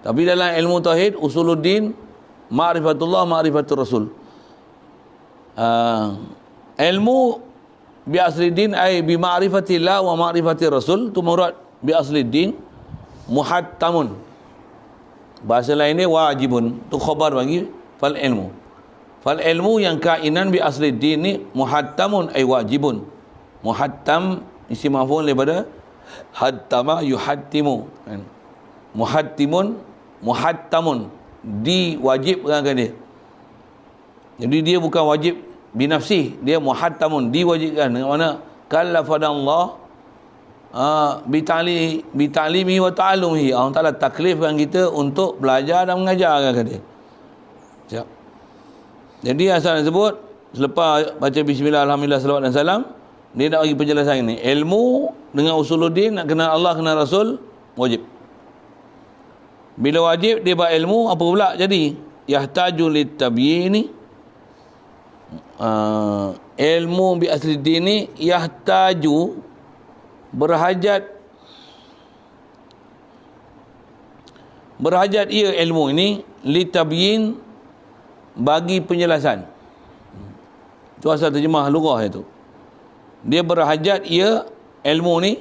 A: Tapi dalam ilmu tauhid usuluddin ma'rifatullah, ma'rifatur rasul. Ilmu bi asli din ay bi ma'rifatillah wa ma'rifatir rasul, tu murad bi asli din muhattamun. Bahasa lain ni wajibun, tu khabar bagi fal ilmu. Fal ilmu yang kainan bi asli din ni muhattamun ay wajibun. Muhattam isi maf'ul daripada hattama yuhattimu. Muhattimun, muhattamun, diwajibkan dia. Jadi dia bukan wajib binafsih, dia muhattamun, diwajibkan. Dengan mana? Kallafadallah bita'limi wa ta'alumihi. Allah Ta'ala taklifkan kita untuk belajar dan mengajarkan dia. Siap. Jadi asal sebut, selepas baca bismillah, alhamdulillah, salawat dan salam, dia nak bagi penjelasan ini. Ilmu dengan usuluddin, nak kenal Allah, kenal Rasul, wajib. Bila wajib, dia buat ilmu, apa pula jadi? Yahtaju littabyini. Ilmu bi asli dini, yahtaju, berhajat ia ilmu ini litabyin, bagi penjelasan. Itu asal terjemah lughah itu. Dia berhajat ia ilmu ni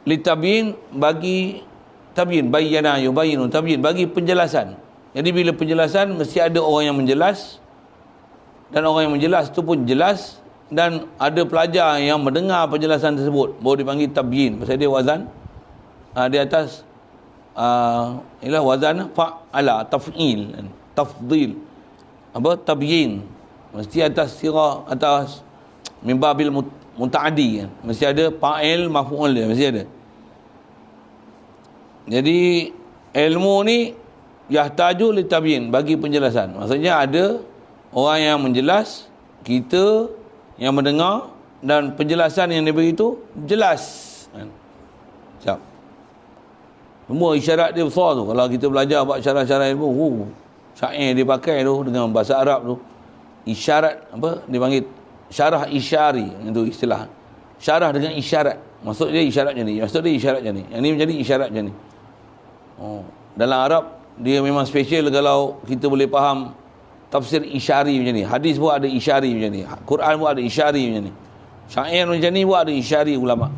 A: litabyin, bagi tabyin, bayyana yubayyinu tabyin, bagi penjelasan. Jadi bila penjelasan mesti ada orang yang menjelas, dan orang yang menjelas tu pun jelas, dan ada pelajar yang mendengar penjelasan tersebut, baru dipanggil tabyin. Pasal dia wazan di atas ialah wazan fa'ala, taf'il, tafdil, apa, tabyin. Mesti atas sirah, atas mimbabil muta'adi, mesti ada fa'il maf'ul dia, mesti ada. Jadi ilmu ni yahtaju litabyin, bagi penjelasan. Maksudnya ada orang yang menjelas, kita yang mendengar, dan penjelasan yang diberi itu jelas. Siap. Semua isyarat dia besar tu. Kalau kita belajar buat syarat-syarat ilmu, syair dia pakai tu dengan bahasa Arab tu, isyarat apa dipanggil syarah isyari, itu istilah. Syarah dengan isyarat. Maksud dia isyarat macam ni, maksud dia isyarat macam ni. Yang ni menjadi isyarat macam ni. Dalam Arab dia memang special kalau kita boleh faham tafsir isyari macam ni. Hadis pun ada isyari macam ni. Quran pun ada isyari macam ni. Syair macam ni pun ada isyari ulama.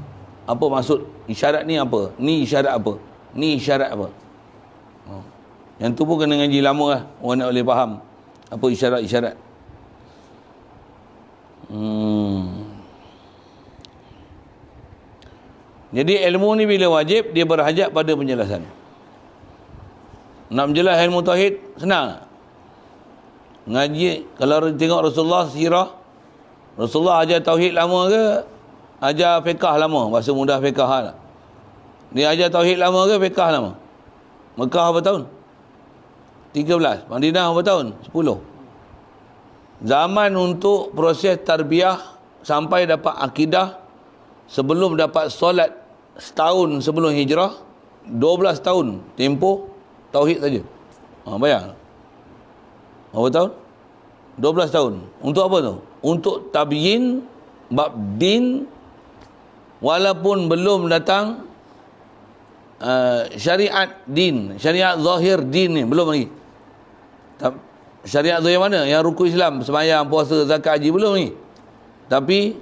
A: Apa maksud isyarat ni apa? Ni isyarat apa? Ni isyarat apa? Yang tu pun kena ngaji lama lah, orang nak boleh faham apa isyarat-isyarat. Jadi ilmu ni bila wajib, dia berhajat pada penjelasan. Nak menjelas ilmu tauhid senang. Ngaji, kalau tengok Rasulullah sirah, Rasulullah ajar tauhid lama ke ajar fiqh lama? Bahasa mudah fiqh lah. Dia ajar tauhid lama ke fiqh lama? Mekah berapa tahun? 13. Madinah berapa tahun? 10. Zaman untuk proses tarbiyah sampai dapat akidah, sebelum dapat solat setahun sebelum hijrah, 12 tahun tempoh tauhid saja. Bayang. Berapa tahun? 12 tahun. Untuk apa tu? Untuk tabyin bab din, walaupun belum datang syariat din, syariat zahir din ni belum lagi. Syariat zahir mana? Yang rukun Islam, sembahyang, puasa, zakat, haji belum ni. Tapi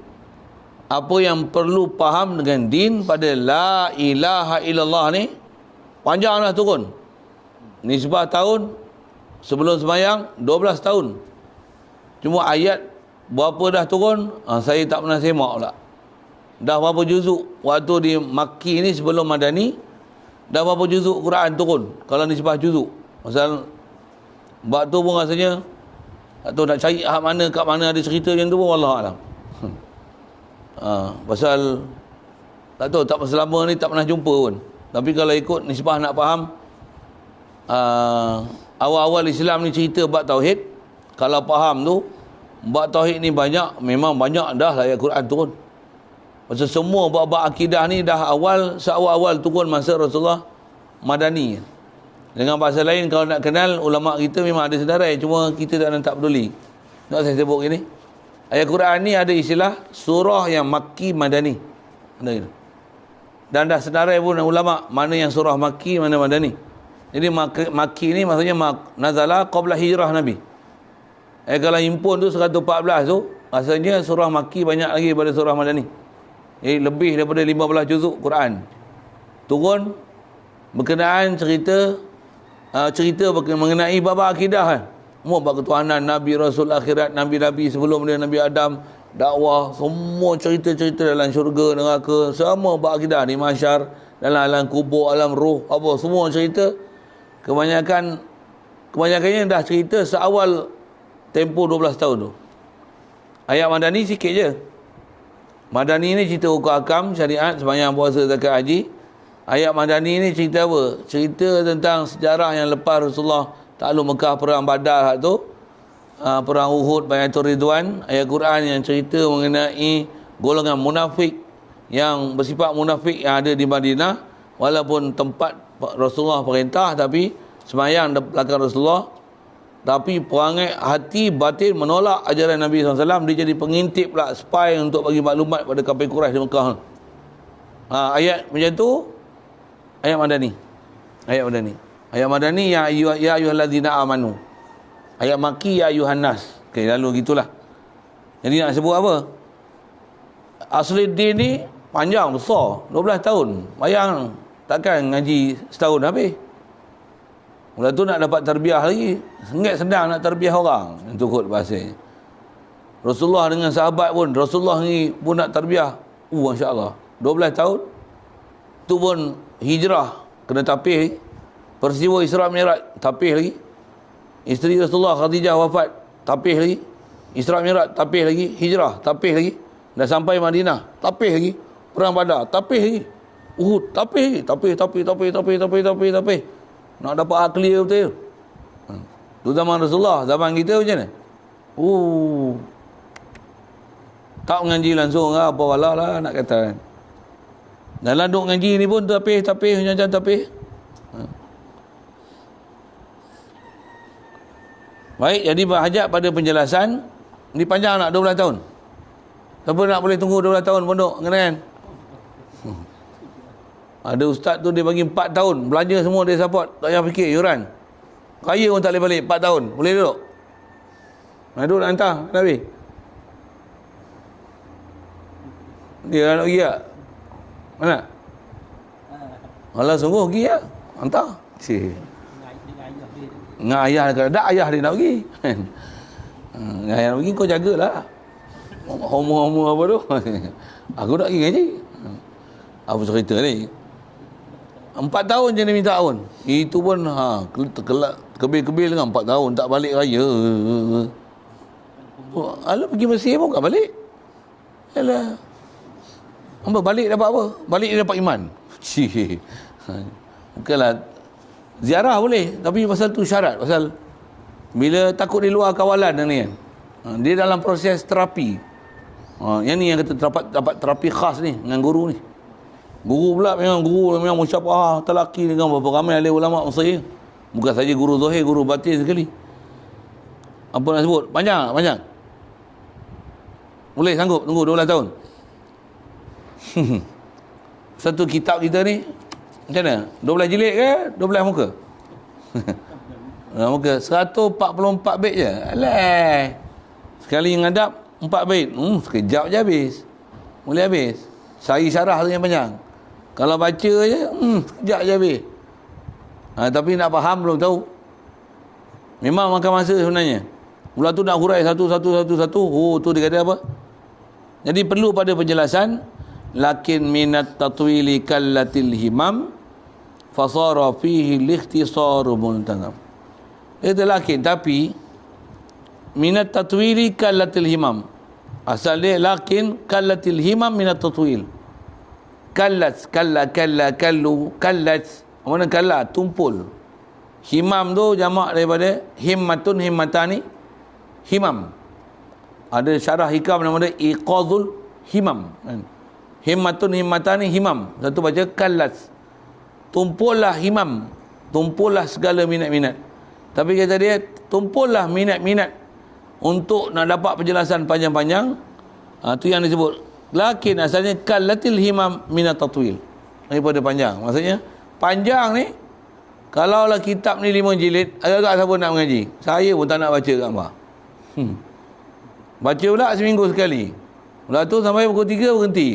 A: apa yang perlu faham dengan din pada la ilaha illallah ni panjanglah turun. Nisbah tahun sebelum sembahyang 12 tahun. Cuma ayat berapa dah turun, saya tak pernah semak pula. Dah berapa juzuk waktu di Makki ni sebelum Madani, dah berapa juzuk Quran turun kalau nisbah juzuk. Pasal bab tu pun rasanya tak tahu nak cari kat mana ada cerita yang tu pun wallahualam. Pasal tak tahu, tak selama ni tak pernah jumpa pun. Tapi kalau ikut nisbah nak faham, awal-awal Islam ni cerita bab tauhid. Kalau faham tu bab tauhid ni banyak, memang banyak dah ayat Quran turun. Pasal semua bab-bab akidah ni dah seawal-awal turun masa Rasulullah Madani. Dengan bahasa lain, kalau nak kenal ulama kita memang ada senarai, cuma kita tak peduli. Nak saya sebut gini, ayat Quran ni ada istilah surah yang Makki Madani. Ada gitu. Dan dah senarai pun ulama mana yang surah Makki, mana Madani. Jadi Makki ni maksudnya nazala qabla hijrah Nabi. Kalau impun tu 114 tu, rasanya surah Makki banyak lagi daripada surah Madani. Jadi lebih daripada 15 juzuk Quran turun berkenaan cerita mengenai bab akidah kan. Semua bab ketuhanan, Nabi, Rasul, akhirat, Nabi-Nabi sebelum dia, Nabi Adam, dakwah, semua cerita-cerita dalam syurga, neraka, semua bab akidah di mahsyar, dalam alam kubur, alam roh, apa semua cerita. Kebanyakannya dah cerita seawal tempoh 12 tahun tu. Ayat Madani sikit je. Madani ni cerita hukum akam, syariat, sembahyang, puasa, zakat, haji. Ayat Madani ni cerita apa? Cerita tentang sejarah yang lepas Rasulullah takluk Mekah, perang Badar tu, perang Uhud, Bayatul Ridwan. Ayat Quran yang cerita mengenai golongan munafik yang bersifat munafik yang ada di Madinah, walaupun tempat Rasulullah perintah, tapi sembahyang belakang Rasulullah, tapi perangai hati batin menolak ajaran Nabi SAW. Dia jadi pengintip pula, spy untuk bagi maklumat pada kafir Quraisy di Mekah. Ayat macam tu ayat Madani. Ayat Madani ya ayyuhallazina amanu. Ayat Makki ya ayyuhan nas. Lalu gitulah. Jadi nak sebut apa? Asli din ni panjang, besar, 12 tahun. Bayang takkan ngaji setahun habis. Mula tu nak dapat tarbiyah lagi, senang nak tarbiyah orang. Itu kot bahasanya. Rasulullah dengan sahabat pun, Rasulullah ni pun nak tarbiyah. Masya-Allah. 12 tahun. Tu pun hijrah kena tapih. Peristiwa Isra Mi'raj tapih lagi. Isteri Rasulullah Khadijah wafat, tapih lagi. Isra Mi'raj tapih lagi, hijrah tapih lagi. Dah sampai Madinah, tapih lagi. Perang Badar, tapih lagi. Uhud, tapih. Nak dapat hak clear betul. Tu zaman Rasulullah, zaman kita macam mana? Tak mengaji langsung apa wala lah nak kata. Dalam duk ngaji ni pun tapih macam tapih. Baik, jadi berhajat pada penjelasan. Ni panjang nak 12 tahun. Siapa nak boleh tunggu 12 tahun pondok kan? Ada ustaz tu dia bagi 4 tahun. Belanja semua dia support. Tak payah fikir yuran. Kaya pun tak boleh balik 4 tahun. Boleh duduk? Duduk nak hantar Nabi. Dia nak pergi tak? Mana? Alah sungguh pergi tak? Hantar. Dengan ayah dia kata, tak ayah dia nak pergi. Dengan ayah nak pergi kau jagalah. Homo-homo apa tu? Aku nak pergi ngaji. Apa cerita ni? 4 tahun je dia minta tahun. Itu pun kebil-kebil dengan 4 tahun tak balik raya. Alah pergi Mesir pun tak balik. Alah. Hamba balik dapat apa? Balik dia dapat iman. Bukanlah ziarah boleh, tapi pasal tu syarat. Pasal bila takut di luar kawalan ni kan. Dia dalam proses terapi. Yang ni yang kata dapat terapi khas ni dengan guru ni. Guru memang musyafah telaki dengan berapa ramai ahli ulama Mesir. Bukan saja guru zahir, guru batin sekali. Apa nak sebut? Panjang tak? Panjang? Boleh sanggup tunggu 12 tahun? Satu kitab kita ni macam mana? 12 jilid ke? 12 muka? Muka 144 bait je. Alah. Sekali ngadap 4 bait. Sekejap je habis. Boleh habis. Sari syarah tu yang panjang. Kalau baca je, sekejap je habis. Tapi nak faham belum tahu. Memang makan masa sebenarnya. Mula tu nak hurai satu. Tu dia kata apa? Jadi perlu pada penjelasan. Lakin minat tatwili kallatil himam fasara fihi likhtisaru multazam. Itu lakin, tapi minat tatwili kallatil himam. Asal dia lakin kallatil himam minat tatwil. Kallat, kallu, kallat. Mana kallat? Tumpul. Himam tu jamak daripada himmatun, himmatani, himam. Ada syarah hikam nama dia Iqadul Himam. Himmatun, himmatani, himam. Satu baca kallat. Tumpullah himam. Tumpullah segala minat-minat. Tapi kata dia, tumpullah minat-minat untuk nak dapat penjelasan panjang-panjang. Tu yang disebut. Lakin asalnya kallatil himam minat tatwil. Daripada panjang. Maksudnya, panjang ni, kalaulah kitab ni 5 jilid, agak-agak siapa nak mengaji? Saya pun tak nak baca kat hangpa. Baca pula seminggu sekali. Pula tu sampai pukul 3 berhenti.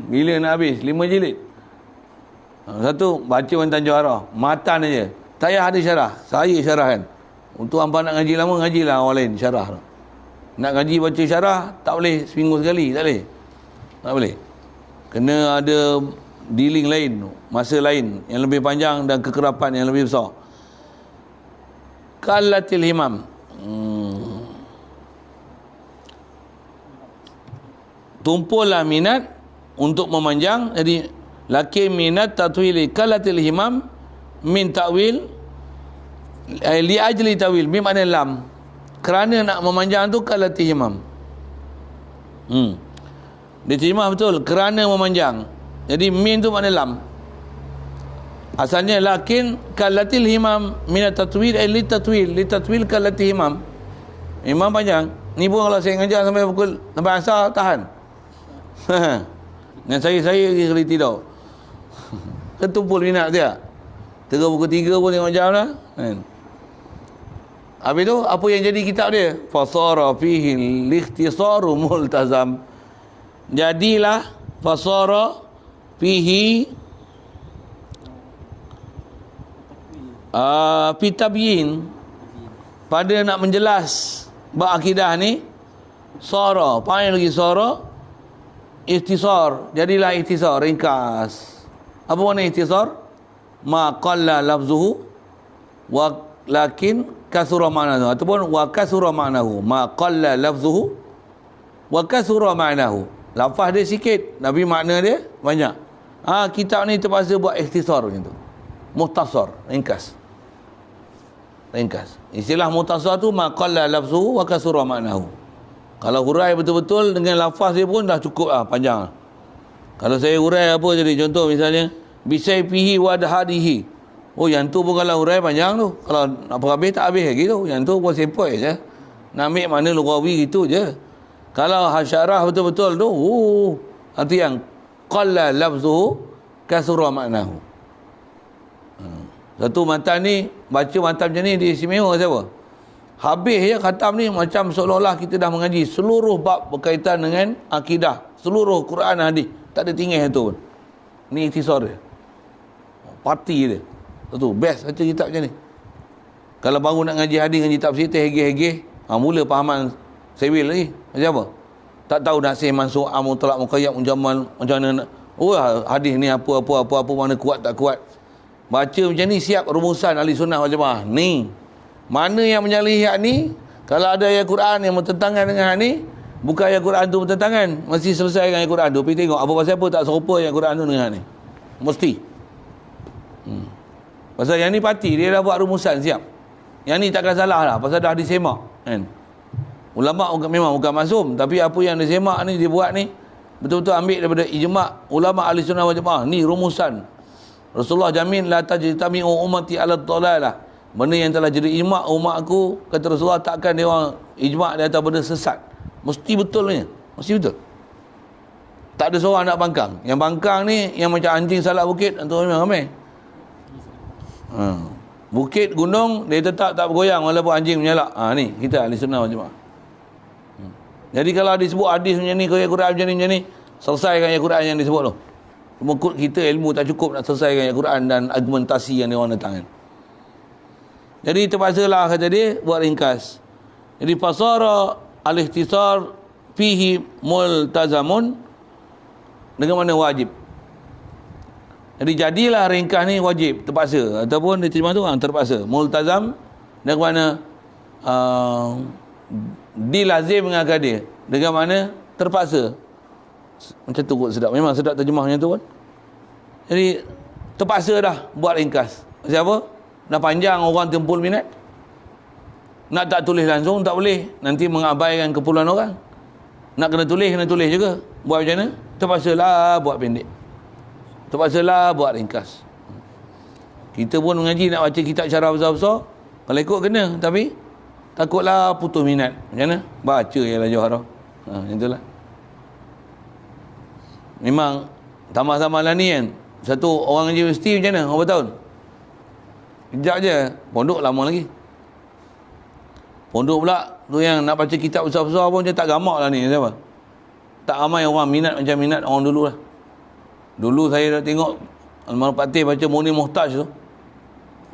A: Bila nak habis? 5 jilid. Satu, baca Bantan Johara. Matan aja. Tak payah ada syarah. Saya syarahkan. Untuk hangpa nak ngaji lama, ngajilah orang lain syarah. Nak ngaji baca syarah, tak boleh seminggu sekali. Tak boleh. Tak boleh. Kena ada dealing lain, masa lain yang lebih panjang dan kekerapan yang lebih besar. Kallatil himam. Tumpullah minat untuk memanjang. Jadi lakin minat tatwili kallatil himam min ta'wil li ajli ta'wil bi makna lam. Kerana nak memanjang tu kallatil himam. Dia terjemah betul, kerana memanjang. Jadi min tu makna lam. Asalnya lakin kallatil himam minat tatwil li tatwil kallatil himam. Imam panjang. Ni pun kalau saya ngajar sampai asar tahan. Dan saya kali tidur. Ketumpul minat dia. Tengah pukul 3 pun tengok jam dah. Habis tu apa yang jadi kitab dia? Fasara fihi likhtisaru multazam. Jadilah fasara fihi fitabyin, pada nak menjelas bab akidah ni, sara, panggil lagi sara, ikhtisar, jadilah ikhtisar, ringkas. Apa makna ikhtisar? Ma qalla lafzuhu wa lakin kasura ma'nahu, ataupun wa kasura ma'nahu. Ma qalla lafzuhu wa kasura ma'nahu. Lafaz dia sikit tapi makna dia banyak. Kitab ni terpaksa buat ikhtisar macam tu. Muhtasar, ringkas. Istilah muhtasar tu ma qalla lafzuhu wa kasura ma'nahu. Kalau hurai betul-betul dengan lafaz dia pun dah cukup panjang. Kalau saya hurai apa jadi, contoh misalnya bisayfihi wa dahadihi. Yang tu pun kalau hurai panjang tu. Kalau nak habis tak habis lagi tu. Yang tu pun sepoi je. Nak ambil mana lughawi gitu je. Kalau hasyarah betul-betul tu, itu yang qalla lafzuhu kasura ma'nahu. Satu matan ni, baca matan macam ni diistimewa siapa? Habis je khatam ni macam seolah-olah kita dah mengaji seluruh bab berkaitan dengan akidah, seluruh Quran hadis, tak ada tinggal satu pun. Ni ikhtisar dia. Parti dia. Satu best baca kitab macam ni. Kalau baru nak ngaji hadis, ngaji tafsir, terhegeh-hegeh, mula fahaman sewil lagi. Macam apa? Tak tahu nak sih masuk mutlak muqayyad mujamal macam mana. Hadis ni apa mana kuat tak kuat. Baca macam ni siap rumusan ahli sunnah wal jamaah. Ni mana yang menyalahi ayat ni, kalau ada ayat Quran yang bertentangan dengan ayat ni, bukan ayat Quran tu bertentangan, mesti selesai dengan ayat Quran tu. Pergi tengok apa pasal apa tak serupa ayat Quran tu dengan ayat ni. Mesti. Pasal yang ni pati dia dah buat rumusan siap. Yang ni takkan salah lah pasal dah disemak kan. Ulama memang bukan maksum, tapi apa yang disemak ni dia buat ni betul-betul ambil daripada ijma' ulama ahli sunnah wal jamaah. Ni rumusan. Rasulullah jamin la tajtami'u ummati 'ala dhalalah Benda yang telah jadi ijma' umat aku, kata Rasulullah, takkan dia orang ijma' di atas benda sesat. Mesti betul punya. Mesti betul. Tak ada seorang nak bangkang. Yang bangkang ni yang macam anjing salah bukit, antum memang ramai. Bukit, gunung, dia tetap tak bergoyang walaupun anjing menyalak. Ni kita ahli sunnah wal jamaah. Jadi kalau disebut hadis macam ni, Quran macam ni, selesaikan ayat Quran yang disebut tu. Cuma kita ilmu tak cukup nak selesaikan ayat Quran dan argumentasi yang dia orang datangkan. Jadi terpaksalah, kata dia, buat ringkas. Jadi fasara al-ikhtisar fihi multazamun, dengan mana wajib. Jadi jadilah ringkas ni wajib, terpaksa, ataupun dia terjemah tu terpaksa. Multazam dengan mana dilazimkan dia, dengan mana terpaksa. Macam tu kot sedap. Memang sedap terjemahnya tu kan. Jadi terpaksa dah buat ringkas. Siapa? Dah panjang orang tumpul minat. Nak tak tulis langsung tak boleh, nanti mengabaikan kepulauan orang. Nak kena tulis juga. Buat macam mana? Terpaksalah buat pendek. Terpaksalah buat ringkas. Kita pun mengaji nak baca kitab syarah besar-besar, kalau ikut kena, tapi takutlah putus minat. Macam mana? Baca je lah Johara. Itulah. Memang tambah-tambah lah ni kan. Satu orang universiti macam mana? Berapa tahun? Kejap je. Pondok lama lagi. Pondok pula tu yang nak baca kitab besar-besar pun macam tak gamak lah ni. Siapa? Tak ramai orang minat macam minat orang dulu lah. Dulu saya dah tengok Almarhum Patih baca Munir Muhtaj tu.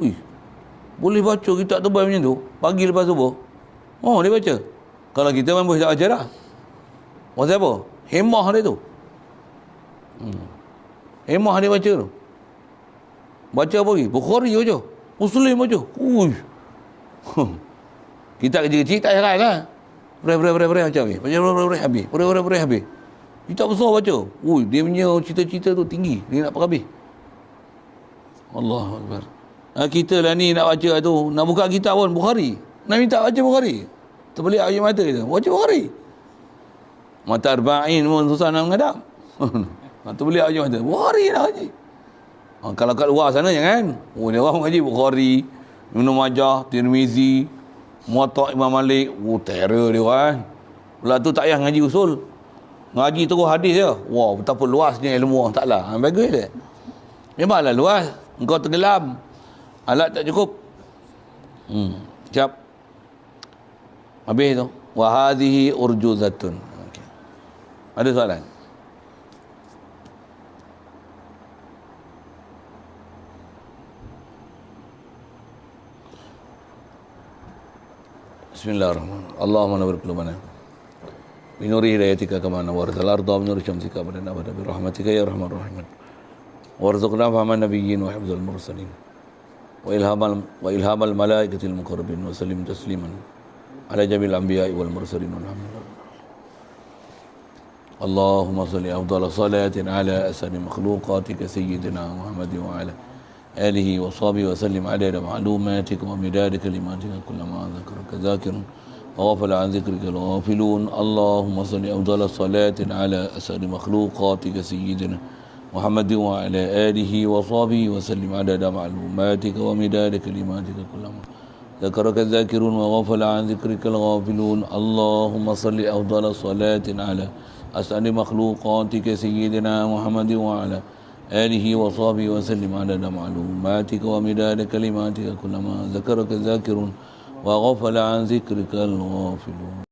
A: Ui, boleh baca kitab tebal macam tu pagi lepas subuh. Oh, dia baca. Kalau kita memang tak baca dah. Maksud apa? Hemah dia tu. Hemah dia baca tu. Baca apa lagi? Bukhari baca. Muslim baca. Ui. Kita kecil-kecil tak heran lah. Berai macam ni. Baca berai habis. Berai habis. Kita besar baca. Ui, dia punya cita-cita tu tinggi. Dia nak pakai habis. Allahu Akbar. Kita lah ni nak baca tu. Nak buka kitab pun Bukhari. Nak minta baca Bukhari. Terbelik air mata kita. Baca Bukhari. Mata arba'in pun susah nak mengadap. Terbelik air mata. Bukhari lah haji. Kalau kat luar sana jangan. Oh, dia orang ngaji Bukhari, Ibnu Majah, Tirmizi, Muwatta' Imam Malik. Oh, terror dia orang. Pula tu tak payah ngaji usul. Ngaji terus hadis je. Wah, betapa luasnya ilmu. Taklah. Bagus dia. Memanglah luas. Engkau tenggelam. Alat tak cukup. Siap. Habis tu. Wa hadhihi urjuzatun. Okay. Ada soalan? Bismillahirrahmanirrahim. Allahumma nawwir qulubana bi nuri hidayatika kama nawwartal arda bi nuri syamsika badana abada bi rahmatika ya arhamar rahimin. Warzuqna fahman nabiyyin wa hifdzal mursalin wa ilhamal malaikatil muqarrabin wa sallim tasliman ala jamil anbiya'i wal mursalin walhamdulillah. Allahumma salli afdal salatin ala asani makhluqatika sayyidina Muhammadin wa ala آله وصحبه وسلم عدد معلوماتك ومداد كلماتك كلما ذكرك ذاكر وغفل عن ذكرك الغافلون. اللهم صل أفضل الصلاة على أسعد مخلوقاتك سيدنا محمد وعلى آله وصحبه وسلم عدد معلوماتك ومداد كلماتك كلما ذكرك الذاكرون وغفل عن ذكرك الغافلون. اللهم صل أفضل الصلاة على أسعد مخلوقاتك سيدنا محمد وعلى آله وصحبه وسلم عدد معلوماتك ومداد كلماتك كلما ذكرك الذاكرون وغفل عن ذكرك الغافلون.